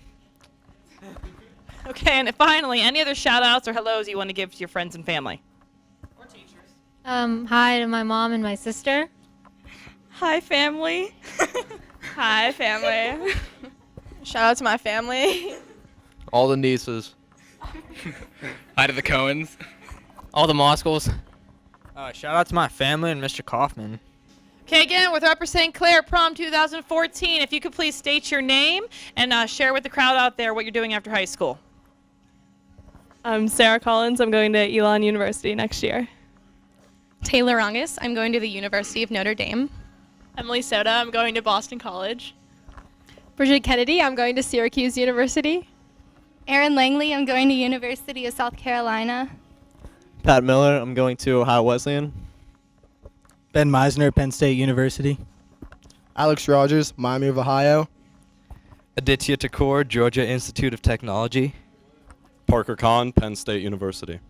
Okay, and finally, any other shout outs or hellos you want to give to your friends and family? Hi to my mom and my sister. Hi, family. Hi, family. Shout out to my family. All the nieces. Hi to the Cohens. All the Moskals. Shout out to my family and Mr. Kaufman. Okay, again, with Upper St. Clair Prom 2014, if you could please state your name and share with the crowd out there what you're doing after high school. I'm Sarah Collins. I'm going to Elon University next year. Taylor Rongus. I'm going to the University of Notre Dame. Emily Soda. I'm going to Boston College. Bridget Kennedy. I'm going to Syracuse University. Erin Langley. I'm going to University of South Carolina. Pat Miller. I'm going to Ohio Wesleyan. Ben Meisner, Penn State University. Alex Rogers, Miami of Ohio. Aditya Thakur, Georgia Institute of Technology. Parker Kahn, Penn State University.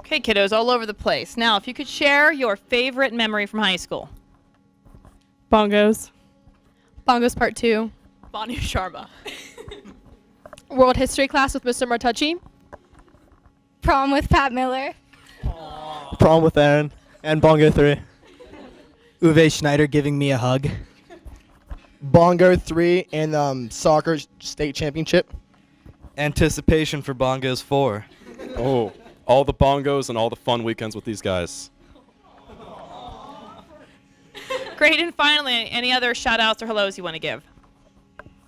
Okay, kiddos, all over the place. Now, if you could share your favorite memory from high school. Bongos. Bongos Part 2. Banu Sharma. World History class with Mr. Martucci. Prom with Pat Miller. Prom with Aaron. And Bongo 3. Uwe Schneider giving me a hug. Bongo 3 and soccer state championship. Anticipation for Bongos 4. Oh, all the bongos and all the fun weekends with these guys. Great, and finally, any other shout outs or hellos you want to give?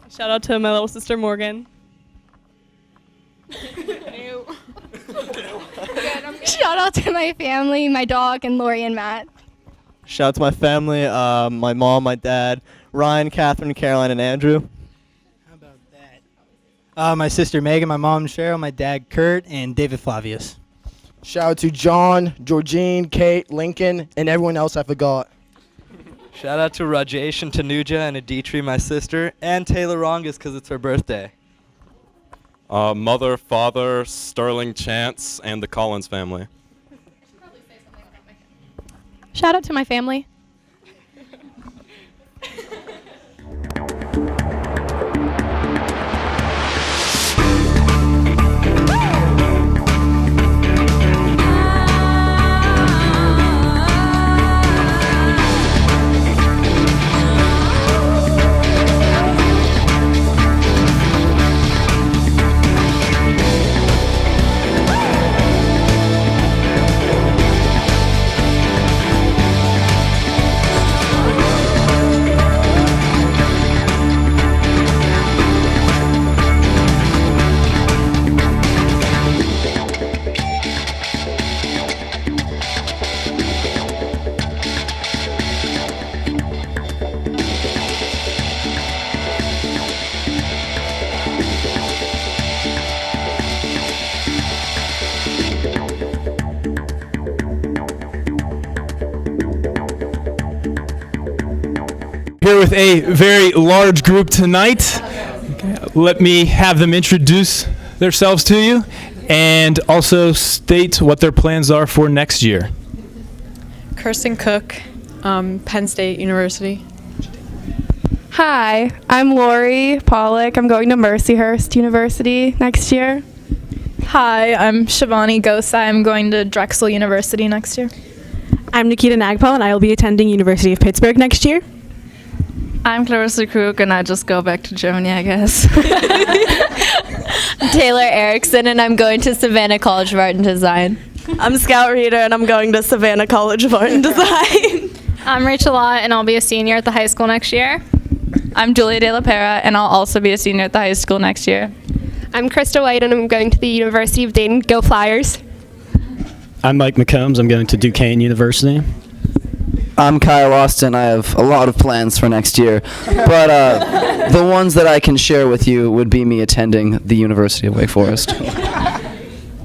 Shout out to my little sister Morgan. Shout out to my family, my dog, and Lori and Matt. Shout out to my family, my mom, my dad, Ryan, Catherine, Caroline, and Andrew. How about that? My sister Megan, my mom Cheryl, my dad Kurt, and David Flavius. Shout out to John, Georgine, Kate, Lincoln, and everyone else I forgot. Shout out to Rajesh and Tanuja and Aditri, my sister, and Taylor Rongus because it's her birthday. Mother, father, Sterling Chance, and the Collins family. Shout out to my family. Here with a very large group tonight. Let me have them introduce themselves to you and also state what their plans are for next year. Kirsten Cook, Penn State University. Hi, I'm Lori Pollock. I'm going to Mercyhurst University next year. Hi, I'm Shivani Gosai. I'm going to Drexel University next year. I'm Nikita Nagpal, and I will be attending University of Pittsburgh next year. I'm Clarissa Krug, and I just go back to Germany, I guess. I'm Taylor Erickson, and I'm going to Savannah College of Art and Design. I'm Scout Reader, and I'm going to Savannah College of Art and Design. I'm Rachel Lott, and I'll be a senior at the high school next year. I'm Julia De La Pera, and I'll also be a senior at the high school next year. I'm Krista White, and I'm going to the University of Dayton. Go Flyers! I'm Mike McCombs. I'm going to Duquesne University. I'm Kyle Austin. I have a lot of plans for next year, but the ones that I can share with you would be me attending the University of Wake Forest.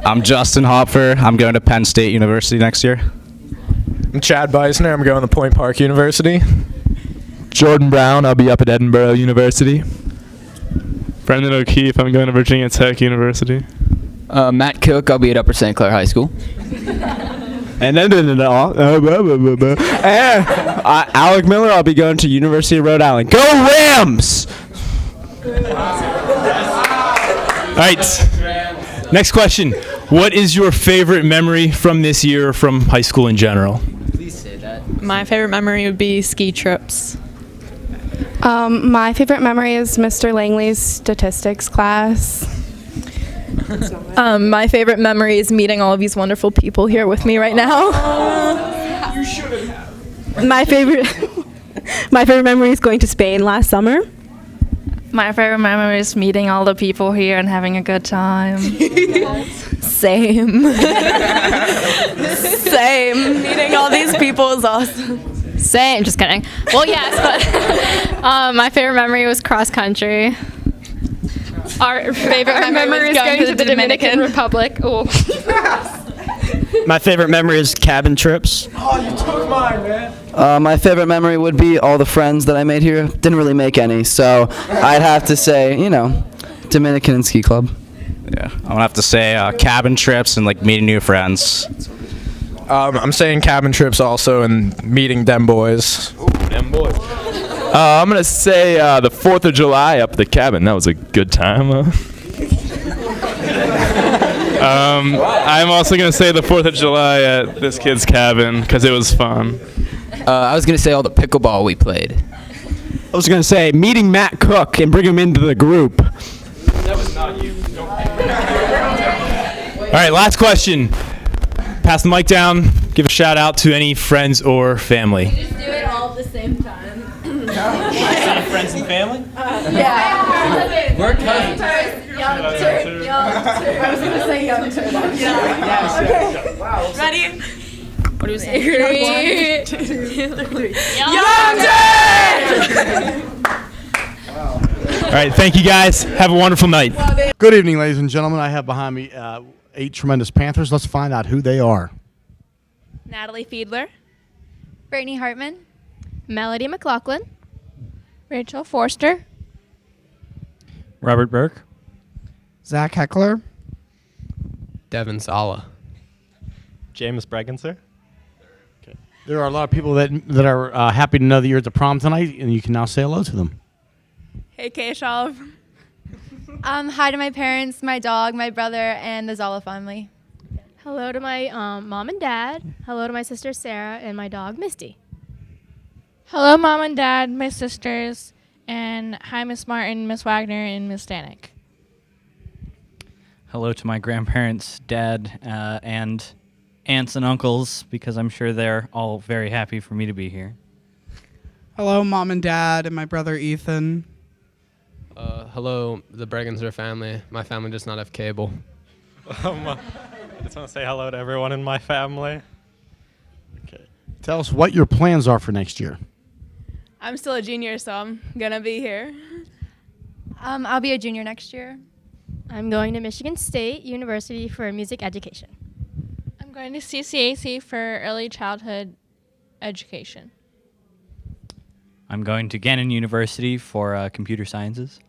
I'm Justin Hopfer. I'm going to Penn State University next year. I'm Chad Beisner. I'm going to Point Park University. Jordan Brown, I'll be up at Edinburgh University. Brendan O'Keefe, I'm going to Virginia Tech University. Matt Cook, I'll be at Upper St. Clair High School. And then Alec Miller, I'll be going to University of Rhode Island. Go Rams! All right. Next question. What is your favorite memory from this year or from high school in general? Please say that. My favorite memory would be ski trips. My favorite memory is Mr. Langley's statistics class. My favorite memory is meeting all of these wonderful people here with me right now. You shouldn't have. My favorite memory is going to Spain last summer. My favorite memory is meeting all the people here and having a good time. Same. Same. Meeting all these people is awesome. Same. Just kidding. Well, yes, but my favorite memory was cross country. Our favorite memory is going to the Dominican Republic. Ooh. My favorite memory is cabin trips. Oh, you took mine, man. My favorite memory would be all the friends that I made here. Didn't really make any, so I'd have to say, Dominican and Ski Club. Yeah, I'm gonna have to say cabin trips and like meeting new friends. I'm saying cabin trips also and meeting them boys. Ooh, them boys. I'm going to say the 4th of July up at the cabin. That was a good time. I'm also going to say the 4th of July at this kid's cabin because it was fun. I was going to say all the pickleball we played. I was going to say meeting Matt Cook and bring him into the group. That was not you. All right, last question. Pass the mic down. Give a shout out to any friends or family. Just do it all at the same time. Friends and family? Yeah. We're cousins. Young turd. I was going to say young turd. Yes. Okay. Wow. Ready? What do you say? 1, 2, 3. All right, thank you guys. Have a wonderful night. Good evening, ladies and gentlemen. I have behind me 8 tremendous Panthers. Let's find out who they are. Natalie Fiedler. Brittany Hartman. Melody McLaughlin. Rachel Forster. Robert Burke. Zach Heckler. Devin Sala. James Bregenser. There are a lot of people that are happy to know that you're at the prom tonight, and you can now say hello to them. Hey, Keshav. Hi to my parents, my dog, my brother, and the Zala family. Hello to my mom and dad. Hello to my sister Sarah and my dog Misty. Hello, Mom and Dad, my sisters, and hi, Miss Martin, Miss Wagner, and Miss Stanek. Hello to my grandparents, dad, and aunts and uncles, because I'm sure they're all very happy for me to be here. Hello, Mom and Dad, and my brother Ethan. Hello, the Bregenser family. My family does not have cable. I just want to say hello to everyone in my family. Okay. Tell us what your plans are for next year. I'm still a junior, so I'm gonna be here. I'll be a junior next year. I'm going to Michigan State University for music education. I'm going to CCAC for early childhood education. I'm going to Gannon University for computer sciences.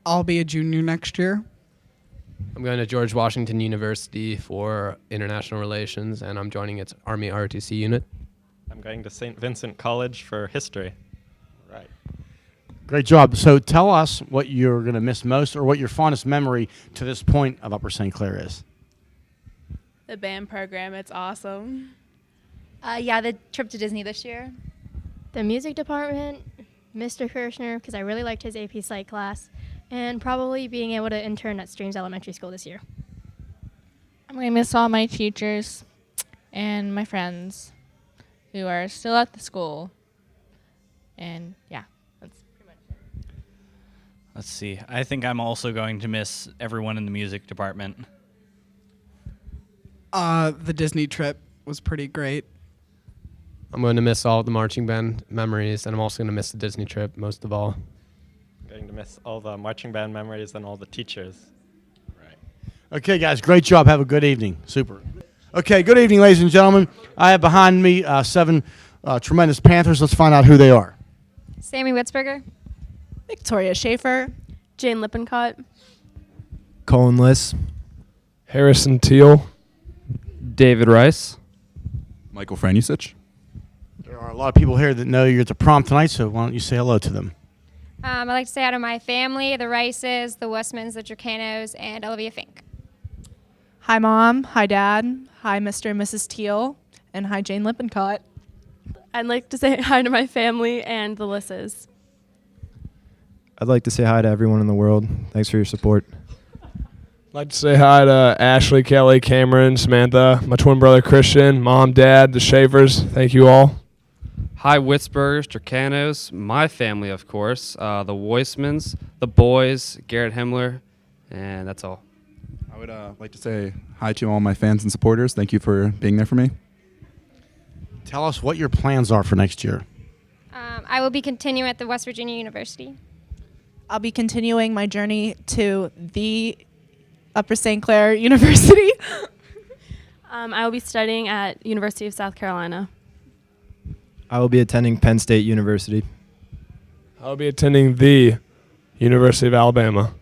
I'll be a junior next year. I'm going to George Washington University for international relations, and I'm joining its Army ROTC unit. I'm going to St. Vincent College for history. Right. Great job. So tell us what you're going to miss most or what your fondest memory to this point of Upper St. Clair is. The band program, it's awesome. Yeah, the trip to Disney this year. The music department, Mr. Kirshner, because I really liked his AP Psych class, and probably being able to intern at Streams Elementary School this year. I'm going to miss all my teachers and my friends who are still at the school. And yeah, that's pretty much it. Let's see. I think I'm also going to miss everyone in the music department. The Disney trip was pretty great. I'm going to miss all the marching band memories, and I'm also going to miss the Disney trip most of all. I'm going to miss all the marching band memories and all the teachers. Right. Okay, guys, great job. Have a good evening. Super. Okay, good evening, ladies and gentlemen. I have behind me 7 tremendous Panthers. Let's find out who they are. Sammy Witzberger. Victoria Schaefer. Jane Lippincott. Colin Liss. Harrison Teal. David Rice. Michael Franusich. There are a lot of people here that know you're at the prom tonight, so why don't you say hello to them? I'd like to say hi to my family, the Rices, the Westmans, the Turcanos, and Olivia Fink. Hi, Mom. Hi, Dad. Hi, Mr. and Mrs. Teal. And hi, Jane Lippincott. I'd like to say hi to my family and the Lisses. I'd like to say hi to everyone in the world. Thanks for your support. I'd like to say hi to Ashley, Kelly, Cameron, Samantha, my twin brother Christian, Mom, Dad, the Schaefers. Thank you all. Hi, Witzbergers, Turcanos, my family, of course, the Weissmans, the boys, Garrett Himmler, and that's all. I would like to say hi to all my fans and supporters. Thank you for being there for me. Tell us what your plans are for next year. I will be continuing at the West Virginia University. I'll be continuing my journey to the Upper St. Clair University. I will be studying at University of South Carolina. I will be attending Penn State University. I'll be attending the University of Alabama.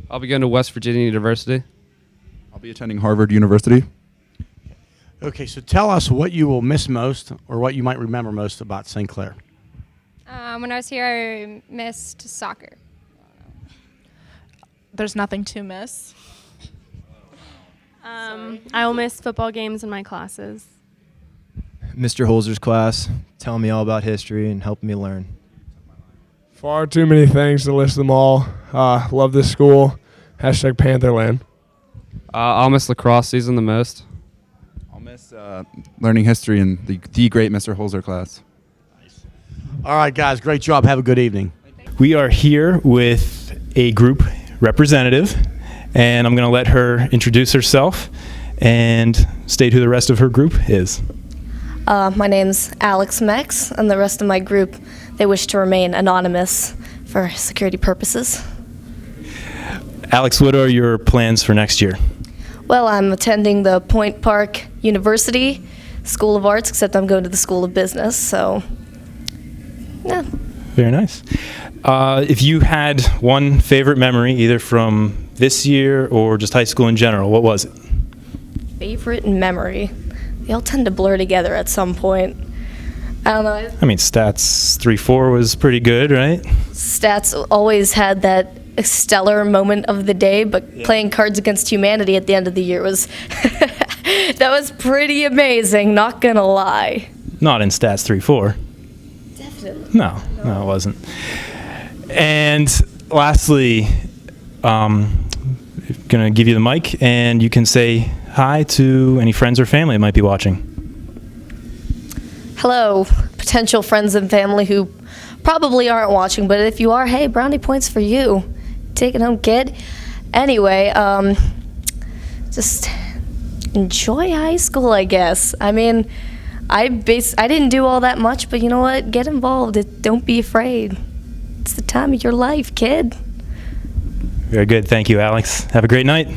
I'll be going to West Virginia University. I'll be attending Harvard University. Okay, so tell us what you will miss most or what you might remember most about St. Clair. When I was here, I missed soccer. There's nothing to miss. I will miss football games in my classes. Mr. Holzer's class, telling me all about history and helping me learn. Far too many things to list them all. Love this school. Hashtag Pantherland. I'll miss lacrosse season the most. I'll miss learning history in the great Mr. Holzer class. All right, guys, great job. Have a good evening. We are here with a group representative, and I'm going to let her introduce herself and state who the rest of her group is. My name's Alex Mex, and the rest of my group, they wish to remain anonymous for security purposes. Alex, what are your plans for next year? Well, I'm attending the Point Park University School of Arts, except I'm going to the School of Business, so yeah. Very nice. If you had one favorite memory, either from this year or just high school in general, what was it? Favorite memory? They all tend to blur together at some point. I don't know. I mean, stats 3-4 was pretty good, right? Stats always had that stellar moment of the day, but playing Cards Against Humanity at the end of the year was that was pretty amazing, not gonna lie. Not in stats 3-4. Definitely. No, it wasn't. And lastly, gonna give you the mic, and you can say hi to any friends or family that might be watching. Hello, potential friends and family who probably aren't watching, but if you are, hey, brownie points for you. Take it home, kid. Anyway, just enjoy high school, I guess. I mean, I didn't do all that much, but you know what? Get involved. Don't be afraid. It's the time of your life, kid. Very good. Thank you, Alex. Have a great night.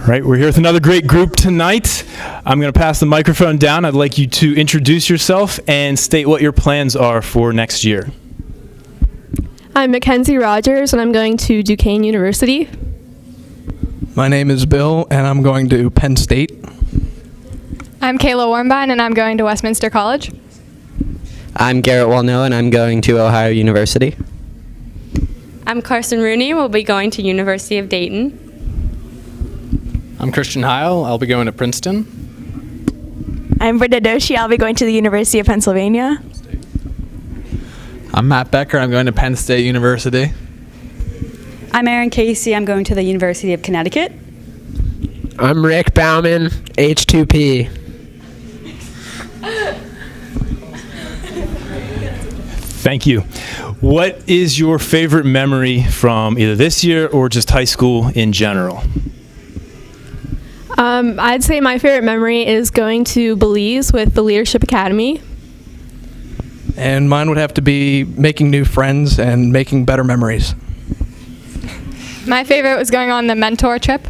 Right, we're here with another great group tonight. I'm going to pass the microphone down. I'd like you to introduce yourself and state what your plans are for next year. I'm Mackenzie Rogers, and I'm going to Duquesne University. My name is Bill, and I'm going to Penn State. I'm Kayla Warmbine, and I'm going to Westminster College. I'm Garrett Walno, and I'm going to Ohio University. I'm Carson Rooney, and we'll be going to University of Dayton. I'm Christian Heil. I'll be going to Princeton. I'm Britta Doshi. I'll be going to the University of Pennsylvania. I'm Matt Becker. I'm going to Penn State University. I'm Erin Casey. I'm going to the University of Connecticut. I'm Rick Bauman, H2P. Thank you. What is your favorite memory from either this year or just high school in general? I'd say my favorite memory is going to Belize with the Leadership Academy. And mine would have to be making new friends and making better memories. My favorite was going on the mentor trip.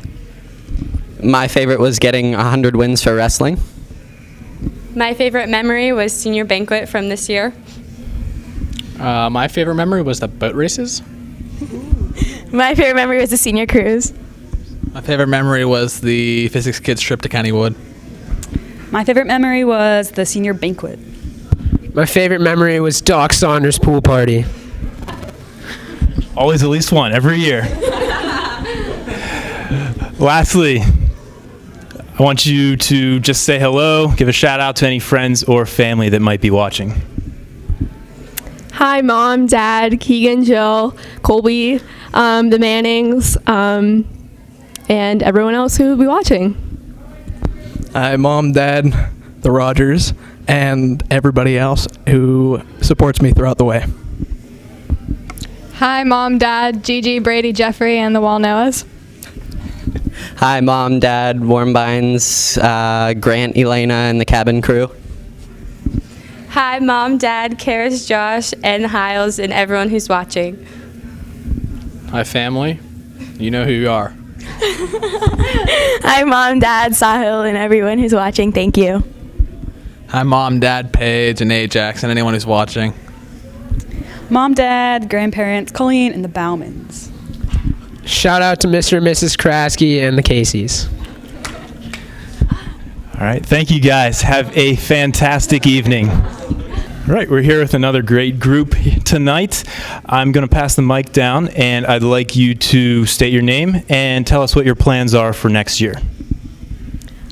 My favorite was getting 100 wins for wrestling. My favorite memory was senior banquet from this year. My favorite memory was the boat races. My favorite memory was the senior cruise. My favorite memory was the physics kids trip to Kennywood. My favorite memory was the senior banquet. My favorite memory was Doc Saunders' pool party. Always at least one every year. Lastly, I want you to just say hello, give a shout out to any friends or family that might be watching. Hi, Mom, Dad, Keegan, Jill, Colby, the Mannings, and everyone else who will be watching. Hi, Mom, Dad, the Rogers, and everybody else who supports me throughout the way. Hi, Mom, Dad, Gigi, Brady, Jeffrey, and the Walnoas. Hi, Mom, Dad, Warmbines, Grant, Elena, and the cabin crew. Hi, Mom, Dad, Karis, Josh, and Hiles, and everyone who's watching. Hi, family. You know who you are. Hi, Mom, Dad, Sahil, and everyone who's watching. Thank you. Hi, Mom, Dad, Paige, and Ajax, and anyone who's watching. Mom, Dad, grandparents, Colleen, and the Baumans. Shout out to Mr. and Mrs. Kraske and the Caseys. All right, thank you guys. Have a fantastic evening. All right, we're here with another great group tonight. I'm going to pass the mic down, and I'd like you to state your name and tell us what your plans are for next year.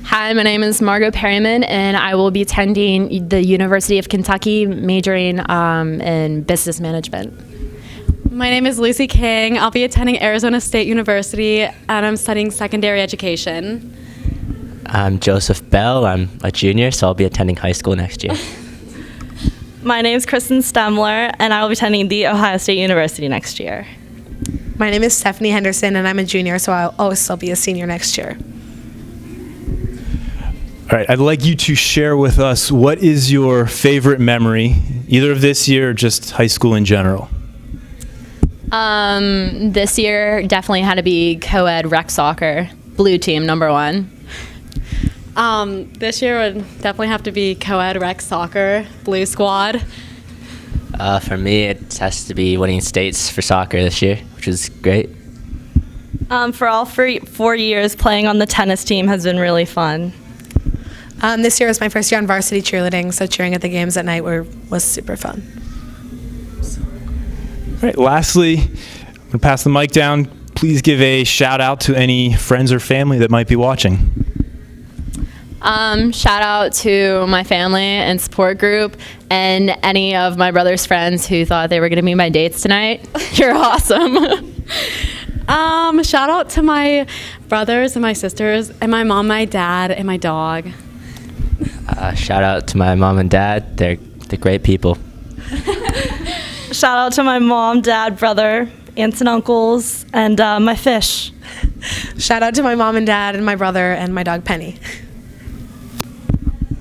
Hi, my name is Margot Perryman, and I will be attending the University of Kentucky, majoring in business management. My name is Lucy King. I'll be attending Arizona State University, and I'm studying secondary education. I'm Joseph Bell. I'm a junior, so I'll be attending high school next year. My name is Kristen Stemler, and I will be attending the Ohio State University next year. My name is Stephanie Henderson, and I'm a junior, so I'll also be a senior next year. All right, I'd like you to share with us what is your favorite memory, either of this year or just high school in general. This year definitely had to be co-ed rec soccer, blue team #1. This year would definitely have to be co-ed rec soccer, blue squad. For me, it has to be winning states for soccer this year, which is great. For all 4 years, playing on the tennis team has been really fun. This year was my first year on varsity cheerleading, so cheering at the games at night was super fun. All right, lastly, I'm going to pass the mic down. Please give a shout out to any friends or family that might be watching. Shout out to my family and support group and any of my brother's friends who thought they were going to be my dates tonight. You're awesome. Shout out to my brothers and my sisters and my mom, my dad, and my dog. Shout out to my mom and dad. They're great people. Shout out to my mom, dad, brother, aunts and uncles, and my fish. Shout out to my mom and dad and my brother and my dog Penny.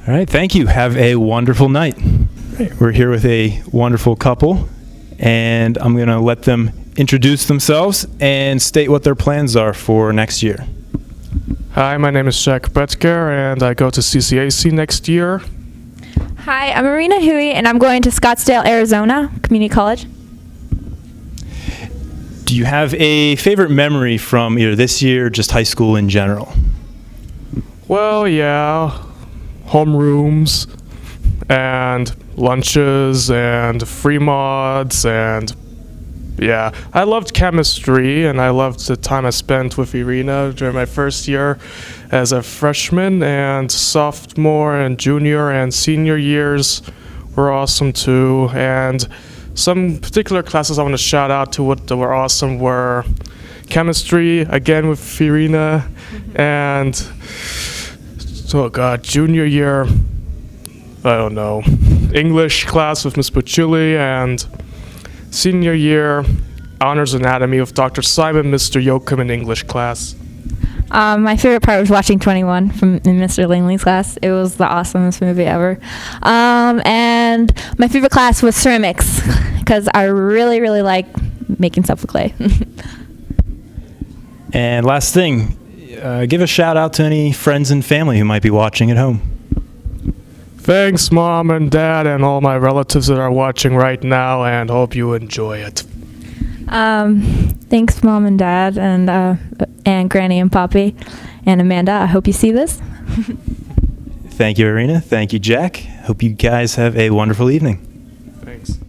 All right, thank you. Have a wonderful night. All right, we're here with a wonderful couple, and I'm going to let them introduce themselves and state what their plans are for next year. Hi, my name is Jack Betker, and I go to CCAC next year. Hi, I'm Marina Hui, and I'm going to Scottsdale, Arizona Community College. Do you have a favorite memory from either this year or just high school in general? Well, yeah, homerooms and lunches and free mods and yeah, I loved chemistry and I loved the time I spent with Irina during my first year as a freshman, and sophomore and junior and senior years were awesome too. And some particular classes I want to shout out to what were awesome were chemistry, again with Irina, and oh god, junior year, I don't know, English class with Miss Puchuli, and senior year, honors anatomy with Dr. Simon, Mr. Yoakum in English class. My favorite part was watching 21 in Mr. Langley's class. It was the awesomest movie ever. And my favorite class was ceramics because I really, really like making stuff with clay. And last thing, give a shout out to any friends and family who might be watching at home. Thanks, Mom and Dad, and all my relatives that are watching right now, and hope you enjoy it. Thanks, Mom and Dad, and Granny and Poppy, and Amanda. I hope you see this. Thank you, Irina. Thank you, Jack. Hope you guys have a wonderful evening. Thanks.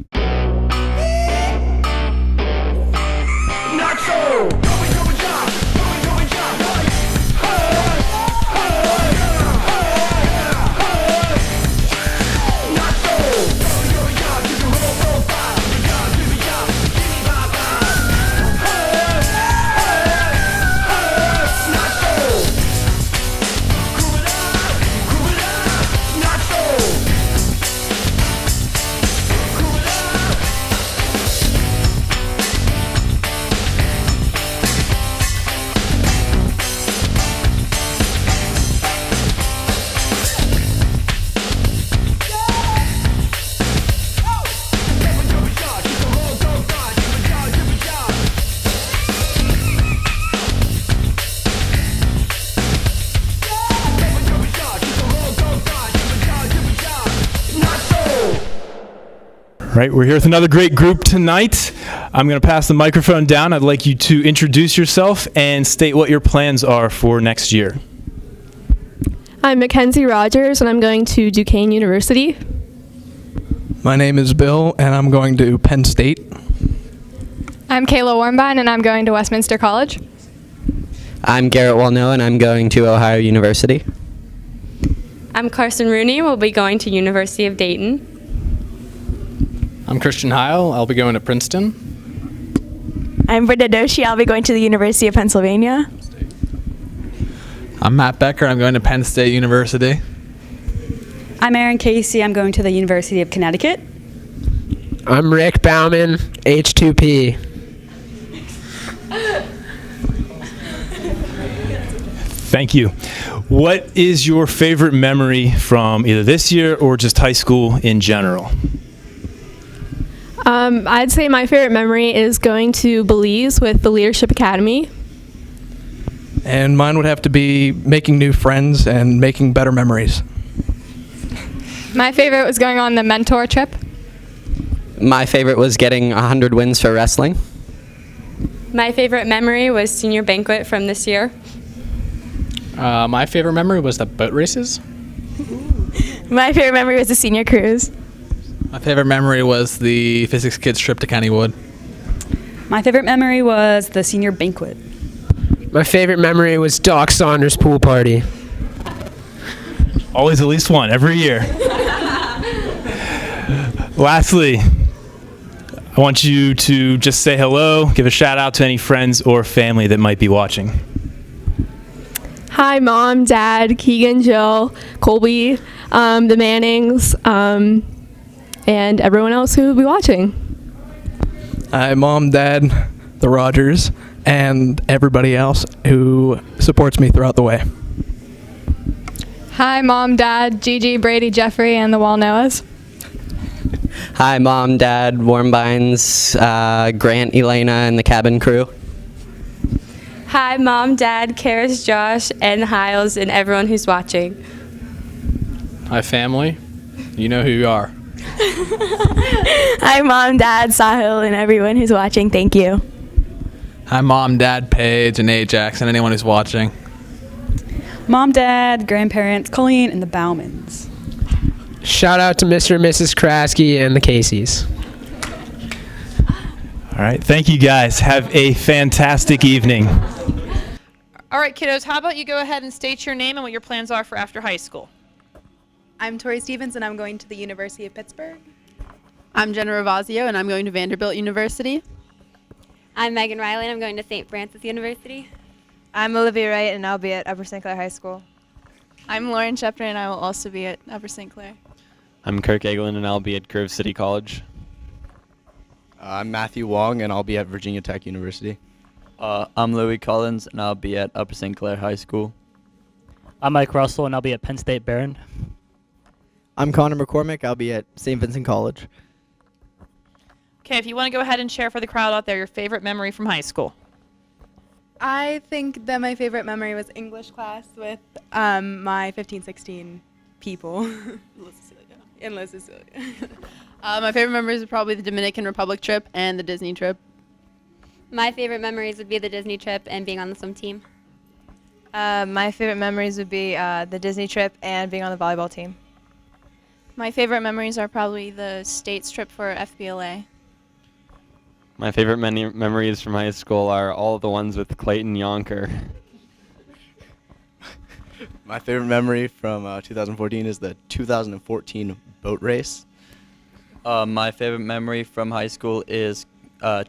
Right, we're here with another great group tonight. I'm going to pass the microphone down. I'd like you to introduce yourself and state what your plans are for next year. I'm Mackenzie Rogers, and I'm going to Duquesne University. My name is Bill, and I'm going to Penn State. I'm Kayla Warmbine, and I'm going to Westminster College. I'm Garrett Walno, and I'm going to Ohio University. I'm Carson Rooney. We'll be going to University of Dayton. I'm Christian Heil. I'll be going to Princeton. I'm Brenda Doshi. I'll be going to the University of Pennsylvania. I'm Matt Becker. I'm going to Penn State University. I'm Erin Casey. I'm going to the University of Connecticut. I'm Rick Bauman, H2P. Thank you. What is your favorite memory from either this year or just high school in general? I'd say my favorite memory is going to Belize with the Leadership Academy. And mine would have to be making new friends and making better memories. My favorite was going on the mentor trip. My favorite was getting 100 wins for wrestling. My favorite memory was senior banquet from this year. My favorite memory was the boat races. My favorite memory was the senior cruise. My favorite memory was the physics kids trip to Kennywood. My favorite memory was the senior banquet. My favorite memory was Doc Saunders' pool party. Always at least one every year. Lastly, I want you to just say hello, give a shout out to any friends or family that might be watching. Hi, Mom, Dad, Keegan, Jill, Colby, the Mannings, and everyone else who will be watching. Hi, Mom, Dad, the Rogers, and everybody else who supports me throughout the way. Hi, Mom, Dad, Gigi, Brady, Jeffrey, and the Walnoas. Hi, Mom, Dad, Warmbines, Grant, Elena, and the cabin crew. Hi, Mom, Dad, Karis, Josh, and Hiles, and everyone who's watching. Hi, family. You know who you are. Hi, Mom, Dad, Sahil, and everyone who's watching. Thank you. Hi, Mom, Dad, Paige, and Ajax, and anyone who's watching. Mom, Dad, grandparents, Colleen, and the Baumans. Shout out to Mr. and Mrs. Kraske and the Caseys. All right, thank you guys. Have a fantastic evening. All right, kiddos, how about you go ahead and state your name and what your plans are for after high school? I'm Tori Stevens, and I'm going to the University of Pittsburgh. I'm Jenna Ravazio, and I'm going to Vanderbilt University. I'm Megan Riley, and I'm going to St. Francis University. I'm Olivia Wright, and I'll be at Upper St. Clair High School. I'm Lauren Shepard, and I will also be at Upper St. Clair. I'm Kirk Egelin, and I'll be at Grove City College. I'm Matthew Wong, and I'll be at Virginia Tech University. I'm Louis Collins, and I'll be at Upper St. Clair High School. I'm Mike Russell, and I'll be at Penn State Barron. I'm Connor McCormick. I'll be at St. Vincent College. Okay, if you want to go ahead and share for the crowd out there your favorite memory from high school. I think that my favorite memory was English class with my 15-16 people. In La Cecilia. My favorite memories are probably the Dominican Republic trip and the Disney trip. My favorite memories would be the Disney trip and being on the swim team. My favorite memories would be the Disney trip and being on the volleyball team. My favorite memories are probably the States trip for FBLA. My favorite memories from high school are all of the ones with Clayton Yonker. My favorite memory from 2014 is the 2014 boat race. My favorite memory from high school is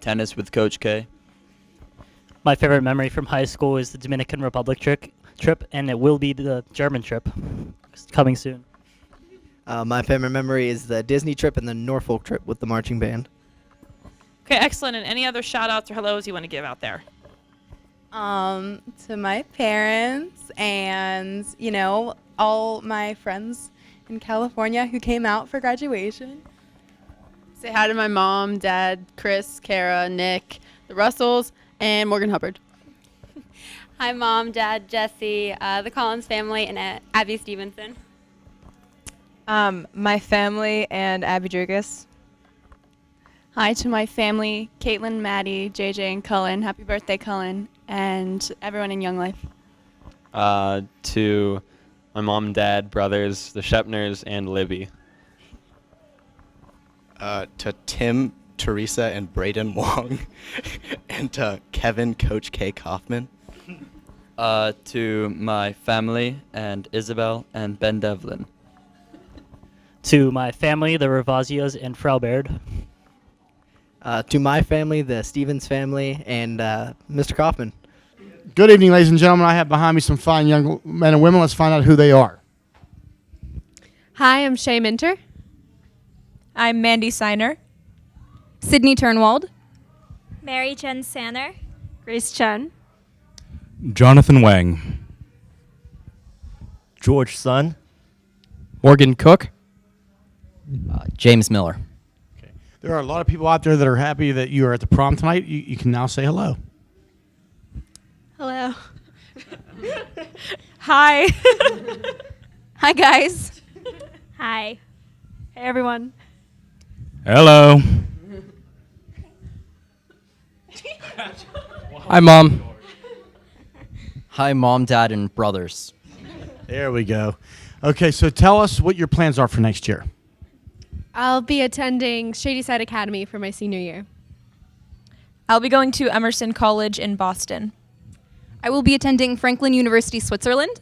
tennis with Coach K. My favorite memory from high school is the Dominican Republic trip, and it will be the German trip coming soon. My favorite memory is the Disney trip and the Norfolk trip with the marching band. Okay, excellent. And any other shout outs or hellos you want to give out there? To my parents and, all my friends in California who came out for graduation. Say hi to my mom, dad, Chris, Kara, Nick, the Russells, and Morgan Hubbard. Hi, Mom, Dad, Jesse, the Collins family, and Abby Stevenson. My family and Abby Drugas. Hi to my family, Caitlin, Maddie, JJ, and Cullen. Happy birthday, Cullen, and everyone in Young Life. To my mom, dad, brothers, the Shepners, and Libby. To Tim, Teresa, and Braden Wong. And to Kevin, Coach K. Kaufman. To my family and Isabel and Ben Devlin. To my family, the Ravazios and Frau Baird. To my family, the Stevens family, and Mr. Kaufman. Good evening, ladies and gentlemen. I have behind me some fine young men and women. Let's find out who they are. Hi, I'm Shay Minter. I'm Mandy Seiner. Sydney Turnwald. Mary Jen Sanner. Grace Chen. Jonathan Wang. George Sun. Morgan Cook. James Miller. There are a lot of people out there that are happy that you are at the prom tonight. You can now say hello. Hello. Hi. Hi, guys. Hi. Hey, everyone. Hello. Hi, Mom. Hi, Mom, Dad, and brothers. There we go. Okay, so tell us what your plans are for next year. I'll be attending Shadyside Academy for my senior year. I'll be going to Emerson College in Boston. I will be attending Franklin University, Switzerland.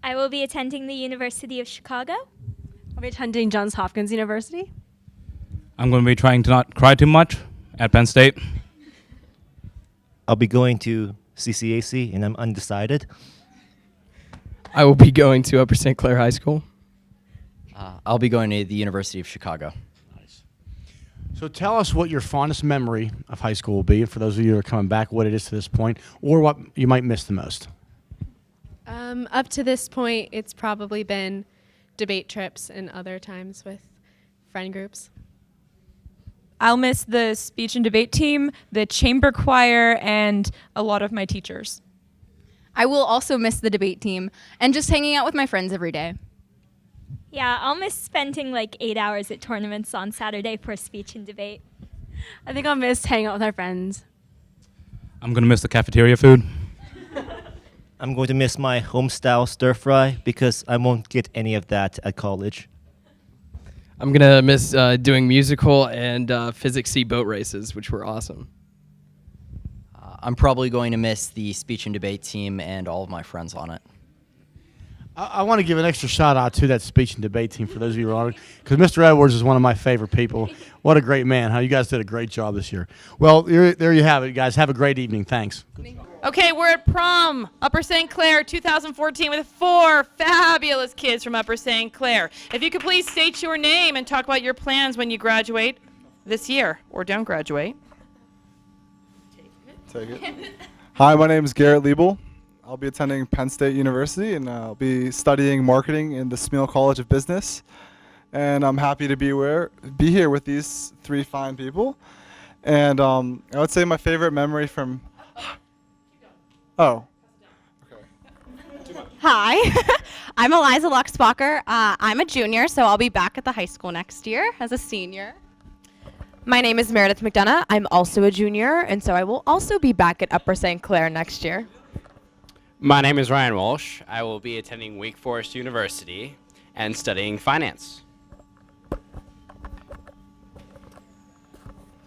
I will be attending the University of Chicago. I'll be attending Johns Hopkins University. I'm going to be trying to not cry too much at Penn State. I'll be going to CCAC, and I'm undecided. I will be going to Upper St. Clair High School. I'll be going to the University of Chicago. Nice. So tell us what your fondest memory of high school will be, and for those of you who are coming back, what it is to this point, or what you might miss the most. Up to this point, it's probably been debate trips and other times with friend groups. I'll miss the speech and debate team, the chamber choir, and a lot of my teachers. I will also miss the debate team and just hanging out with my friends every day. Yeah, I'll miss spending like 8 hours at tournaments on Saturday for speech and debate. I think I'll miss hanging out with our friends. I'm going to miss the cafeteria food. I'm going to miss my home-style stir-fry because I won't get any of that at college. I'm going to miss doing musical and Physics C boat races, which were awesome. I'm probably going to miss the speech and debate team and all of my friends on it. I want to give an extra shout out to that speech and debate team for those of you who are on it, because Mr. Edwards is one of my favorite people. What a great man. You guys did a great job this year. Well, there you have it, guys. Have a great evening. Thanks. Okay, we're at prom, Upper St. Clair 2014 with 4 fabulous kids from Upper St. Clair. If you could please state your name and talk about your plans when you graduate this year or don't graduate. Take it. Hi, my name is Garrett Liebel. I'll be attending Penn State University, and I'll be studying marketing in the Smeal College of Business. And I'm happy to be here with these 3 fine people. And I would say my favorite memory from Oh. Hi, I'm Eliza Luxbacher. I'm a junior, so I'll be back at the high school next year as a senior. My name is Meredith McDonough. I'm also a junior, and so I will also be back at Upper St. Clair next year. My name is Ryan Walsh. I will be attending Wake Forest University and studying finance.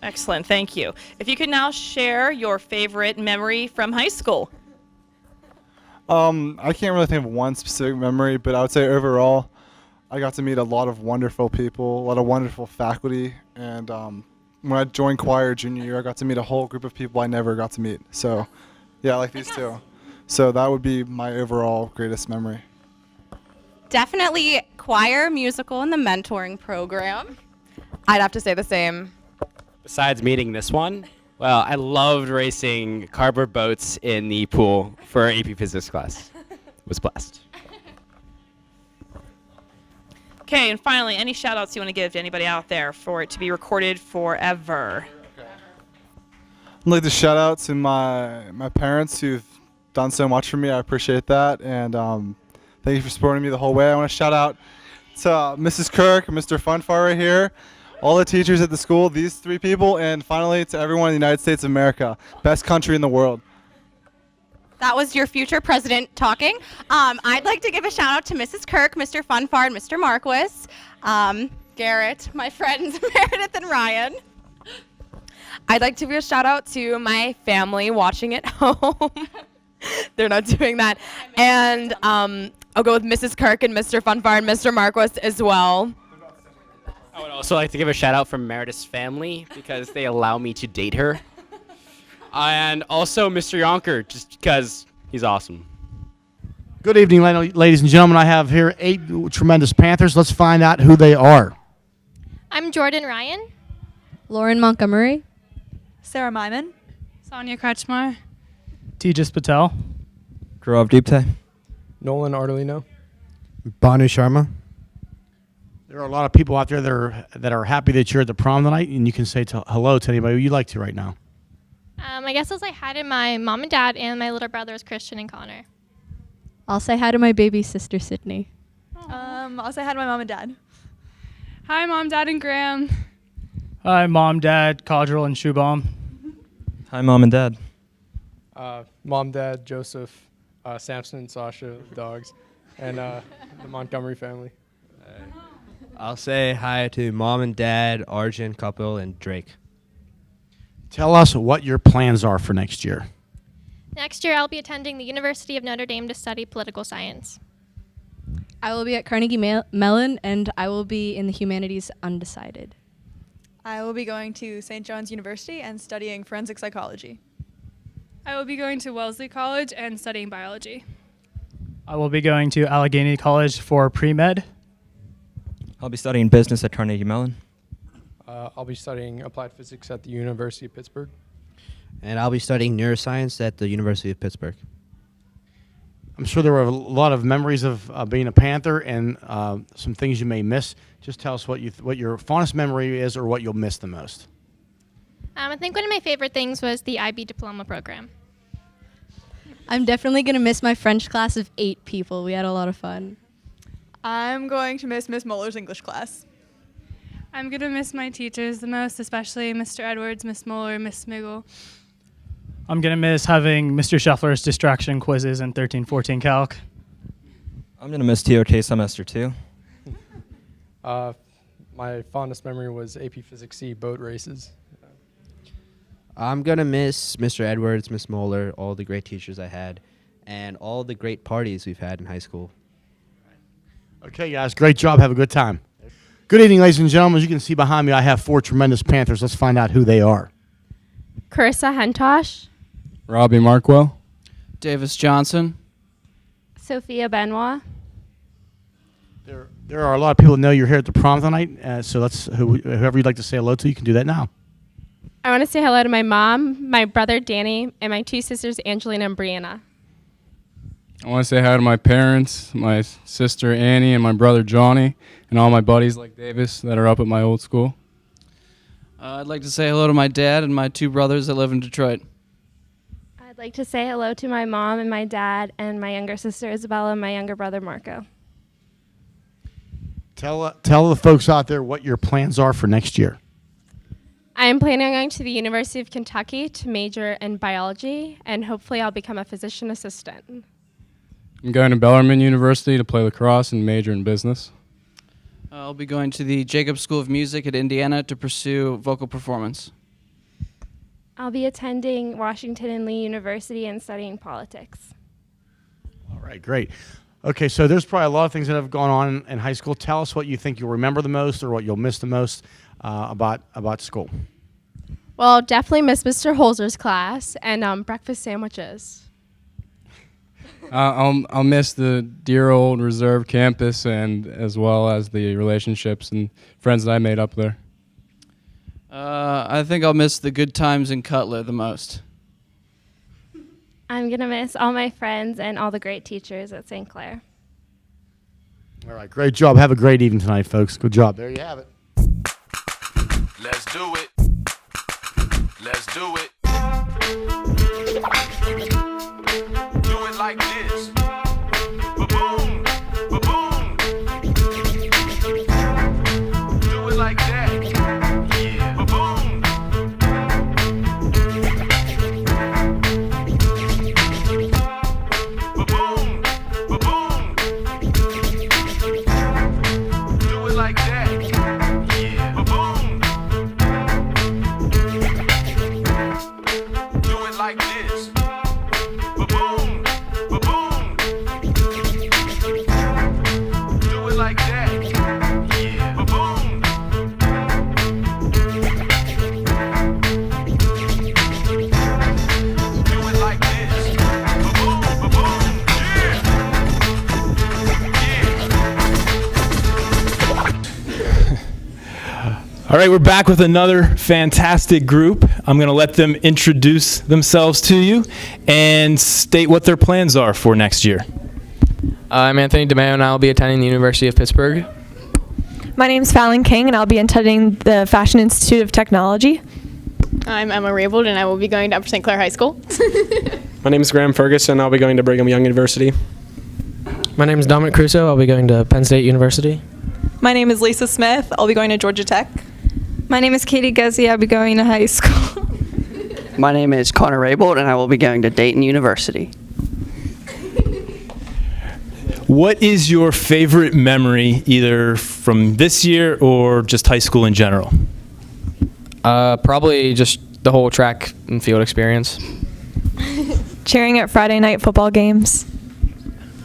Excellent, thank you. If you could now share your favorite memory from high school. I can't really think of one specific memory, but I would say overall, I got to meet a lot of wonderful people, a lot of wonderful faculty, and when I joined choir junior year, I got to meet a whole group of people I never got to meet. So, yeah, like these two. So that would be my overall greatest memory. Definitely choir, musical, and the mentoring program. I'd have to say the same. Besides meeting this one, well, I loved racing cardboard boats in the pool for our AP Physics class. Was blessed. Okay, and finally, any shout outs you want to give to anybody out there for it to be recorded forever? I'd like to shout out to my parents who've done so much for me. I appreciate that, and thank you for supporting me the whole way. I want to shout out to Mrs. Kirk, Mr. Funfar right here, all the teachers at the school, these three people, and finally to everyone in the United States of America, best country in the world. That was your future president talking. I'd like to give a shout out to Mrs. Kirk, Mr. Funfar, and Mr. Marquis, Garrett, my friends Meredith and Ryan. I'd like to give a shout out to my family watching at home. They're not doing that. And I'll go with Mrs. Kirk and Mr. Funfar and Mr. Marquis as well. I would also like to give a shout out from Meredith's family because they allow me to date her. And also Mr. Yonker, just because he's awesome. Good evening, ladies and gentlemen. I have here 8 tremendous Panthers. Let's find out who they are. I'm Jordan Ryan. Lauren Montgomery. Sarah Myman. Sonia Kretschmar. Tejas Patel. Gaurav Deepte. Nolan Ardolino. Banu Sharma. There are a lot of people out there that are happy that you're at the prom tonight, and you can say hello to anybody you'd like to right now. I guess I'll say hi to my mom and dad and my little brothers, Christian and Connor. I'll say hi to my baby sister, Sydney. I'll say hi to my mom and dad. Hi, Mom, Dad, and Graham. Hi, Mom, Dad, Caudrell, and Shubham. Hi, Mom and Dad. Mom, Dad, Joseph, Samson, Sasha, the dogs, and the Montgomery family. I'll say hi to Mom and Dad, Arjun, Kapil, and Drake. Tell us what your plans are for next year. Next year, I'll be attending the University of Notre Dame to study political science. I will be at Carnegie Mellon, and I will be in the humanities undecided. I will be going to St. John's University and studying forensic psychology. I will be going to Wellesley College and studying biology. I will be going to Allegheny College for pre-med. I'll be studying business at Carnegie Mellon. I'll be studying applied physics at the University of Pittsburgh. And I'll be studying neuroscience at the University of Pittsburgh. I'm sure there were a lot of memories of being a Panther and some things you may miss. Just tell us what your fondest memory is or what you'll miss the most. I think one of my favorite things was the IB diploma program. I'm definitely going to miss my French class of 8 people. We had a lot of fun. I'm going to miss Miss Muller's English class. I'm going to miss my teachers the most, especially Mr. Edwards, Miss Muller, Miss Smiggle. I'm going to miss having Mr. Scheffler's distraction quizzes in 13-14 calc. I'm going to miss TOK semester 2. My fondest memory was AP Physics C boat races. I'm going to miss Mr. Edwards, Miss Moeller, all the great teachers I had, and all the great parties we've had in high school. Okay, guys, great job. Have a good time. Good evening, ladies and gentlemen. As you can see behind me, I have 4 tremendous Panthers. Let's find out who they are. Carissa Hentosh. Robbie Markwell. Davis Johnson. Sophia Benoit. There are a lot of people who know you're here at the prom tonight, so whoever you'd like to say hello to, you can do that now. I want to say hello to my mom, my brother Danny, and my 2 sisters Angelina and Brianna. I want to say hi to my parents, my sister Annie, and my brother Johnny, and all my buddies like Davis that are up at my old school. I'd like to say hello to my dad and my 2 brothers that live in Detroit. I'd like to say hello to my mom and my dad and my younger sister Isabella and my younger brother Marco. Tell the folks out there what your plans are for next year. I am planning on going to the University of Kentucky to major in biology, and hopefully I'll become a physician assistant. I'm going to Bellarmine University to play lacrosse and major in business. I'll be going to the Jacobs School of Music at Indiana to pursue vocal performance. I'll be attending Washington and Lee University and studying politics. All right, great. Okay, so there's probably a lot of things that have gone on in high school. Tell us what you think you'll remember the most or what you'll miss the most about school. Well, definitely miss Mr. Holzer's class and breakfast sandwiches. I'll miss the dear old reserve campus and as well as the relationships and friends that I made up there. I think I'll miss the good times in Cutler the most. I'm going to miss all my friends and all the great teachers at St. Clair. All right, great job. Have a great evening tonight, folks. Good job. There you have it. Let's do it. Let's do it. Do it like this. Ba-boom. Ba-boom. Do it like that. Yeah. Ba-boom. Ba-boom. Ba-boom. Do it like that. Yeah. Ba-boom. Do it like this. Ba-boom. Ba-boom. Do it like that. Yeah. Ba-boom. Do it like this. Ba-boom. Ba-boom. All right, we're back with another fantastic group. I'm going to let them introduce themselves to you and state what their plans are for next year. I'm Anthony DeMeo, and I'll be attending the University of Pittsburgh. My name's Fallon King, and I'll be attending the Fashion Institute of Technology. I'm Emma Raybold, and I will be going to Upper St. Clair High School. My name is Graham Ferguson. I'll be going to Brigham Young University. My name is Dominic Crusoe. I'll be going to Penn State University. My name is Lisa Smith. I'll be going to Georgia Tech. My name is Katie Guzzi. I'll be going to high school. My name is Connor Raybold, and I will be going to Dayton University. What is your favorite memory, either from this year or just high school in general? Probably just the whole track and field experience. Cheering at Friday night football games.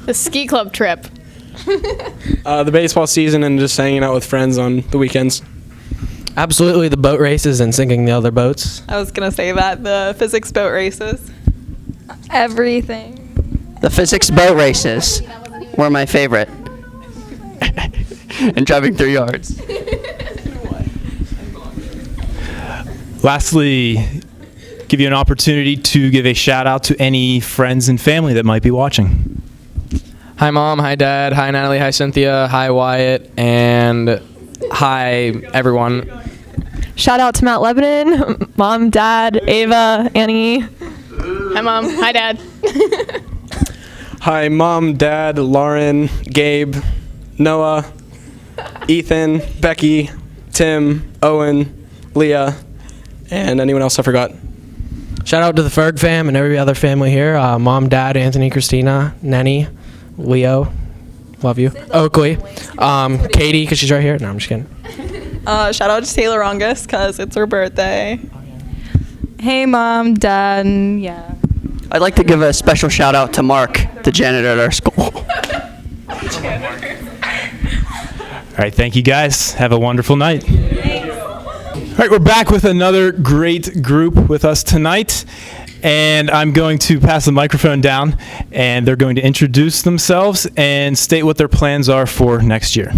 The ski club trip. The baseball season and just hanging out with friends on the weekends. Absolutely, the boat races and sinking the other boats. I was going to say that. The physics boat races. Everything. The physics boat races were my favorite. And driving 3 yards. Lastly, give you an opportunity to give a shout out to any friends and family that might be watching. Hi, Mom. Hi, Dad. Hi, Natalie. Hi, Cynthia. Hi, Wyatt. And hi, everyone. Shout out to Mount Lebanon, Mom, Dad, Ava, Annie. Hi, Mom. Hi, Dad. Hi, Mom, Dad, Lauren, Gabe, Noah, Ethan, Becky, Tim, Owen, Leah, and anyone else I forgot. Shout out to the Ferg fam and every other family here. Mom, Dad, Anthony, Christina, Nenny, Leo, love you. Oakley, Katie, because she's right here. No, I'm just kidding. Shout out to Taylor Ongus, because it's her birthday. Hey, Mom, Dad, and yeah. I'd like to give a special shout out to Mark, the janitor at our school. All right, thank you guys. Have a wonderful night. All right, we're back with another great group with us tonight. And I'm going to pass the microphone down, and they're going to introduce themselves and state what their plans are for next year.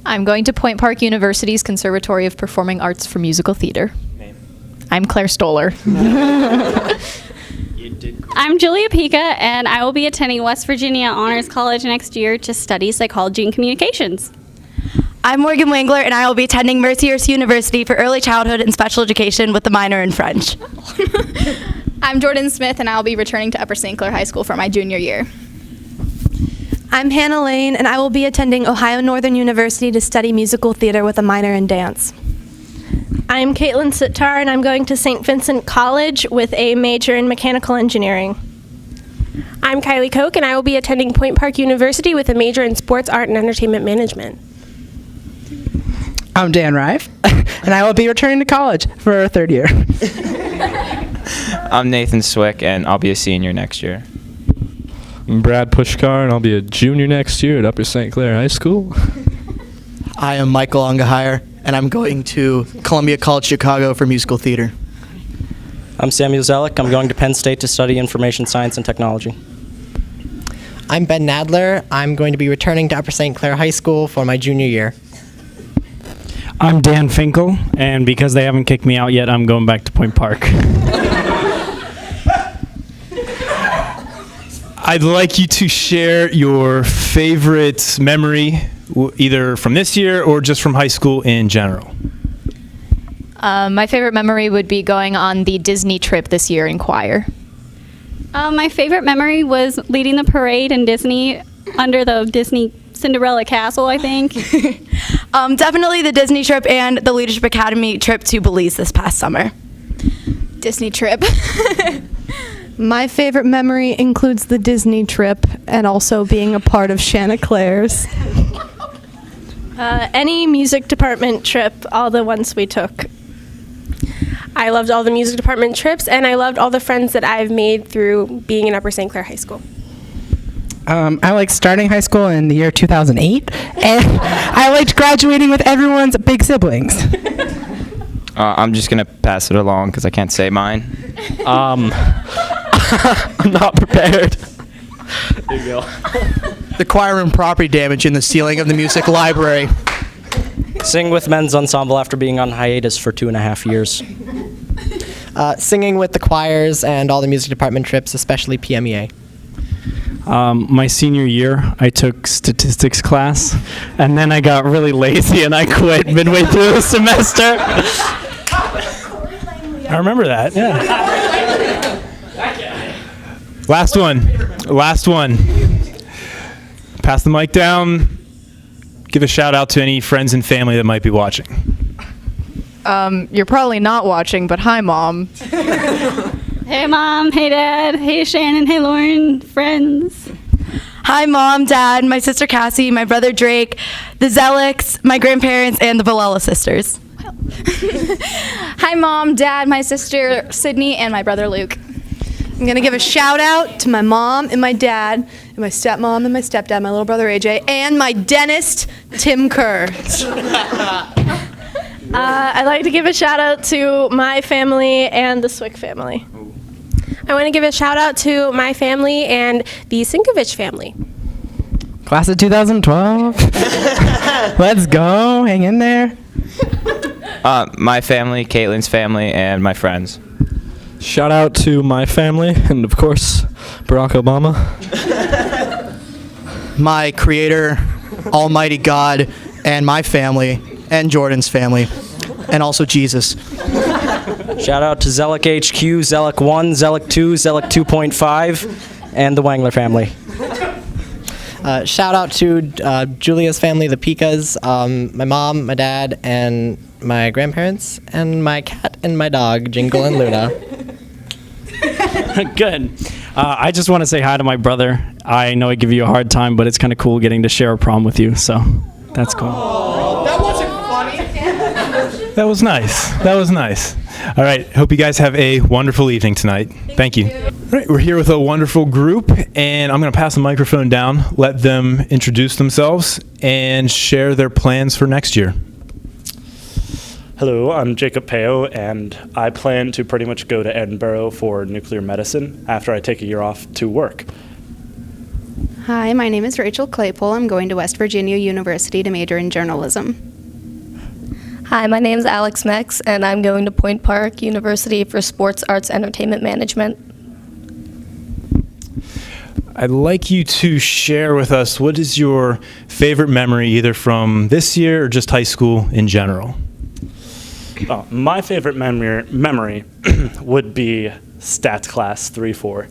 I'm going to Point Park University's Conservatory of Performing Arts for Musical Theater. Name? I'm Claire Stoller. I'm Julia Pica, and I will be attending West Virginia Honors College next year to study psychology and communications. I'm Morgan Wangler, and I will be attending Mercyhurst University for early childhood and special education with a minor in French. I'm Jordan Smith, and I'll be returning to Upper St. Clair High School for my junior year. I'm Hannah Lane, and I will be attending Ohio Northern University to study musical theater with a minor in dance. I'm Caitlin Sitar, and I'm going to St. Vincent College with a major in mechanical engineering. I'm Kylie Koch, and I will be attending Point Park University with a major in sports, art, and entertainment management. I'm Dan Rife, and I will be returning to college for a third year. I'm Nathan Swick, and I'll be a senior next year. I'm Brad Pushkar, and I'll be a junior next year at Upper St. Clair High School. I am Michael Ungehire, and I'm going to Columbia College Chicago for musical theater. I'm Samuel Zellick. I'm going to Penn State to study information science and technology. I'm Ben Nadler. I'm going to be returning to Upper St. Clair High School for my junior year. I'm Dan Finkel, and because they haven't kicked me out yet, I'm going back to Point Park. I'd like you to share your favorite memory, either from this year or just from high school in general. My favorite memory would be going on the Disney trip this year in choir. My favorite memory was leading the parade in Disney under the Disney Cinderella Castle, I think. Definitely the Disney trip and the Leadership Academy trip to Belize this past summer. Disney trip. My favorite memory includes the Disney trip and also being a part of Chanticleers. Any music department trip, all the ones we took. I loved all the music department trips, and I loved all the friends that I've made through being in Upper St. Clair High School. I liked starting high school in the year 2008, and I liked graduating with everyone's big siblings. I'm just going to pass it along because I can't say mine. I'm not prepared. There you go. The choir room property damage in the ceiling of the music library. Sing with men's ensemble after being on hiatus for 2.5 years. Singing with the choirs and all the music department trips, especially PMEA. My senior year, I took statistics class, and then I got really lazy and I quit midway through the semester. I remember that, yeah. Last one. Pass the mic down. Give a shout out to any friends and family that might be watching. You're probably not watching, but hi, Mom. Hey, Mom. Hey, Dad. Hey, Shannon. Hey, Lauren. Friends. Hi, Mom, Dad, my sister Cassie, my brother Drake, the Zellicks, my grandparents, and the Valella sisters. Hi, Mom, Dad, my sister Sydney, and my brother Luke. I'm going to give a shout out to my mom and my dad, and my stepmom and my stepdad, my little brother AJ, and my dentist, Tim Kerr. I'd like to give a shout out to my family and the Swick family. I want to give a shout out to my family and the Sinkovich family. Class of 2012. Let's go. Hang in there. My family, Caitlin's family, and my friends. Shout out to my family and, of course, Barack Obama. My creator, Almighty God, and my family, and Jordan's family, and also Jesus. Shout out to Zellick HQ, Zellick 1, Zellick 2, Zellick 2.5, and the Wangler family. Shout out to Julia's family, the Pikas, my mom, my dad, and my grandparents, and my cat and my dog, Jingle and Luna. Good. I just want to say hi to my brother. I know I give you a hard time, but it's kind of cool getting to share a prom with you, so that's cool. That wasn't funny. That was nice. All right. Hope you guys have a wonderful evening tonight. Thank you. All right. We're here with a wonderful group, and I'm going to pass the microphone down, let them introduce themselves, and share their plans for next year. Hello, I'm Jacob Peo, and I plan to pretty much go to Edinburgh for nuclear medicine after I take a year off to work. Hi, my name is Rachel Claypole. I'm going to West Virginia University to major in journalism. Hi, my name is Alex Mex, and I'm going to Point Park University for sports, arts, entertainment management. I'd like you to share with us what is your favorite memory, either from this year or just high school in general. My favorite memory would be stats class 3-4.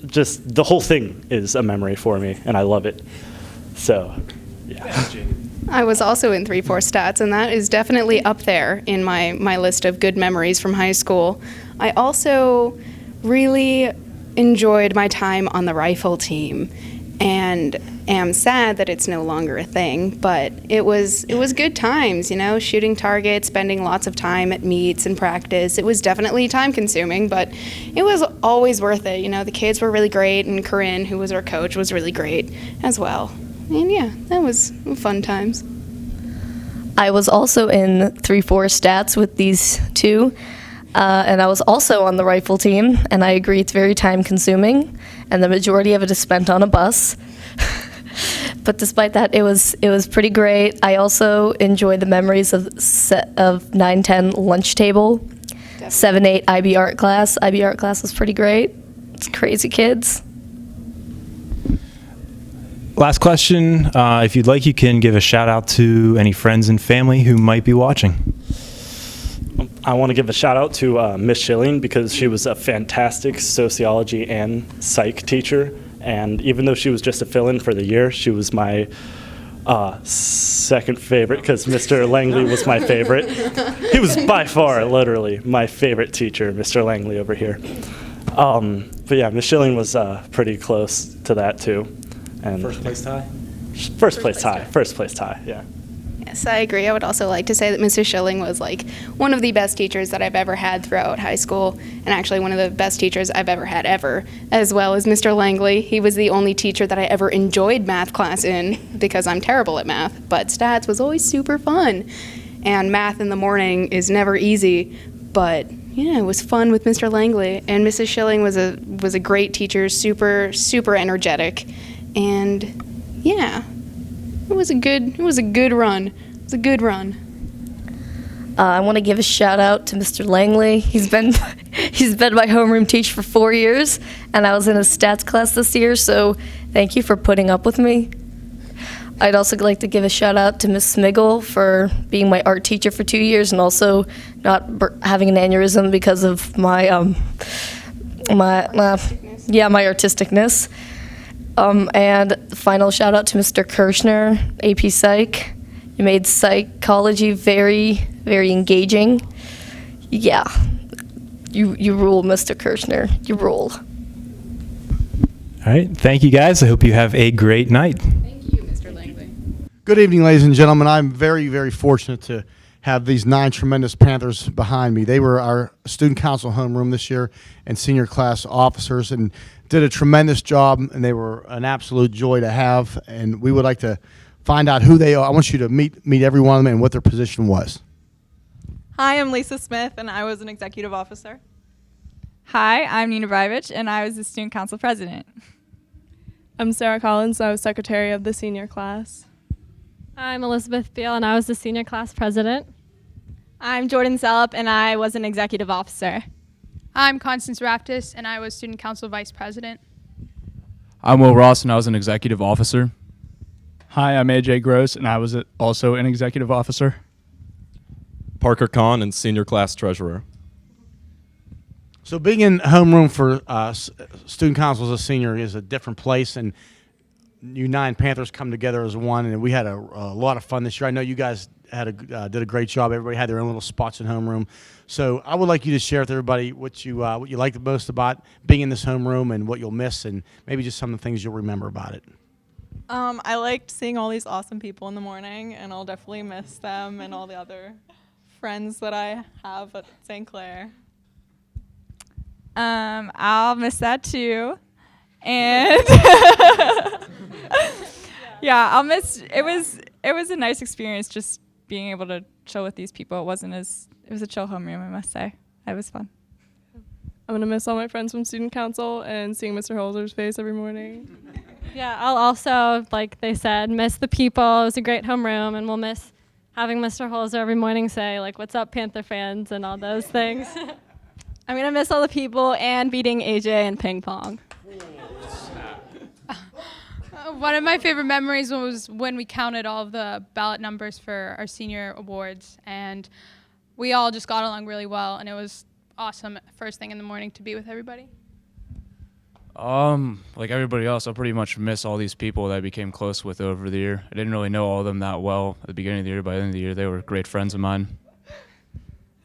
Just the whole thing is a memory for me, and I love it. So, yeah. I was also in 3-4 stats, and that is definitely up there in my list of good memories from high school. I also really enjoyed my time on the rifle team, and am sad that it's no longer a thing, but it was good times, you know, shooting targets, spending lots of time at meets and practice. It was definitely time consuming, but it was always worth it. You know, the kids were really great, and Corinne, who was our coach, was really great as well. And yeah, that was fun times. I was also in 3-4 stats with these two, and I was also on the rifle team, and I agree it's very time consuming, and the majority of it is spent on a bus. But despite that, it was pretty great. I also enjoyed the memories of 9-10 lunch table, 7-8 IB art class. IB art class was pretty great. It's crazy kids. Last question. If you'd like, you can give a shout out to any friends and family who might be watching. I want to give a shout out to Miss Schilling, because she was a fantastic sociology and psych teacher. And even though she was just a fill-in for the year, she was my second favorite, because Mr. Langley was my favorite. He was by far, literally, my favorite teacher, Mr. Langley over here. But yeah, Miss Schilling was pretty close to that too. And First place tie, yeah. Yes, I agree. I would also like to say that Mrs. Schilling was like one of the best teachers that I've ever had throughout high school, and actually one of the best teachers I've ever had ever, as well as Mr. Langley. He was the only teacher that I ever enjoyed math class in, because I'm terrible at math, but stats was always super fun. And math in the morning is never easy, but yeah, it was fun with Mr. Langley. And Mrs. Schilling was a great teacher, super energetic, and yeah. It was a good run. It was a good run. I want to give a shout out to Mr. Langley. He's been my homeroom teacher for 4 years, and I was in a stats class this year, so thank you for putting up with me. I'd also like to give a shout out to Miss Smiggle for being my art teacher for 2 years, and also not having an aneurysm because of my my artisticness. And final shout out to Mr. Kirschner, AP Psych. You made psychology very, very engaging. Yeah, you rule, Mr. Kirschner. You rule. All right. Thank you, guys. I hope you have a great night. Good evening, ladies and gentlemen. I'm very, very fortunate to have these 9 tremendous Panthers behind me. They were our student council homeroom this year and senior class officers, and did a tremendous job, and they were an absolute joy to have. And we would like to find out who they are. I want you to meet every one of them and what their position was. Hi, I'm Lisa Smith, and I was an executive officer. Hi, I'm Nina Brivich, and I was the student council president. I'm Sarah Collins, I was secretary of the senior class. I'm Elizabeth Beal, and I was the senior class president. I'm Jordan Zellup, and I was an executive officer. I'm Constance Raptis, and I was student council vice president. I'm Will Ross, and I was an executive officer. Hi, I'm AJ Gross, and I was also an executive officer. Parker Kahn, and senior class treasurer. So being in homeroom for student council as a senior is a different place, and you 9 Panthers come together as one, and we had a lot of fun this year. I know you guys did a great job. Everybody had their own little spots in homeroom. So I would like you to share with everybody what you like the most about being in this homeroom, and what you'll miss, and maybe just some of the things you'll remember about it. I liked seeing all these awesome people in the morning, and I'll definitely miss them and all the other friends that I have at St. Clair. I'll miss that too. And yeah, I'll miss it was a nice experience just being able to chill with these people. It was a chill homeroom, I must say. It was fun. I'm gonna miss all my friends from student council and seeing Mr. Holzer's face every morning. Yeah, I'll also, like they said, miss the people. It was a great homeroom, and we'll miss having Mr. Holzer every morning say, like, what's up, Panther fans, and all those things. I'm gonna miss all the people and beating AJ in ping pong. One of my favorite memories was when we counted all of the ballot numbers for our senior awards, and we all just got along really well, and it was awesome first thing in the morning to be with everybody. Like everybody else, I pretty much miss all these people that I became close with over the year. I didn't really know all of them that well at the beginning of the year. By the end of the year, they were great friends of mine.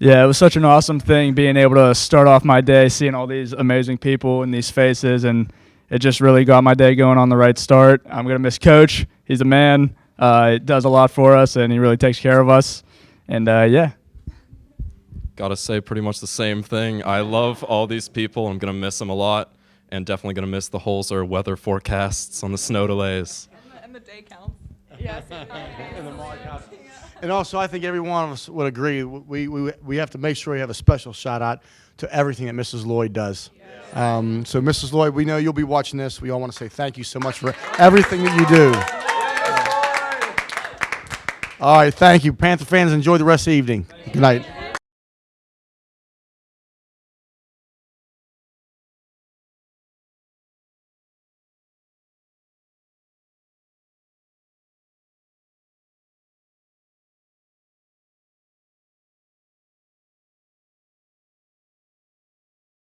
Yeah, it was such an awesome thing being able to start off my day seeing all these amazing people and these faces, and it just really got my day going on the right start. I'm going to miss Coach. He's a man. He does a lot for us, and he really takes care of us. And, yeah. Gotta say pretty much the same thing. I love all these people. I'm going to miss them a lot, and definitely going to miss the Holzer weather forecasts on the snow delays. And the day counts. Yes. And also, I think every one of us would agree, we have to make sure we have a special shout-out to everything that Mrs. Lloyd does. So, Mrs. Lloyd, we know you'll be watching this. We all want to say thank you so much for everything that you do. All right, thank you. Panther fans, enjoy the rest of the evening. Good night.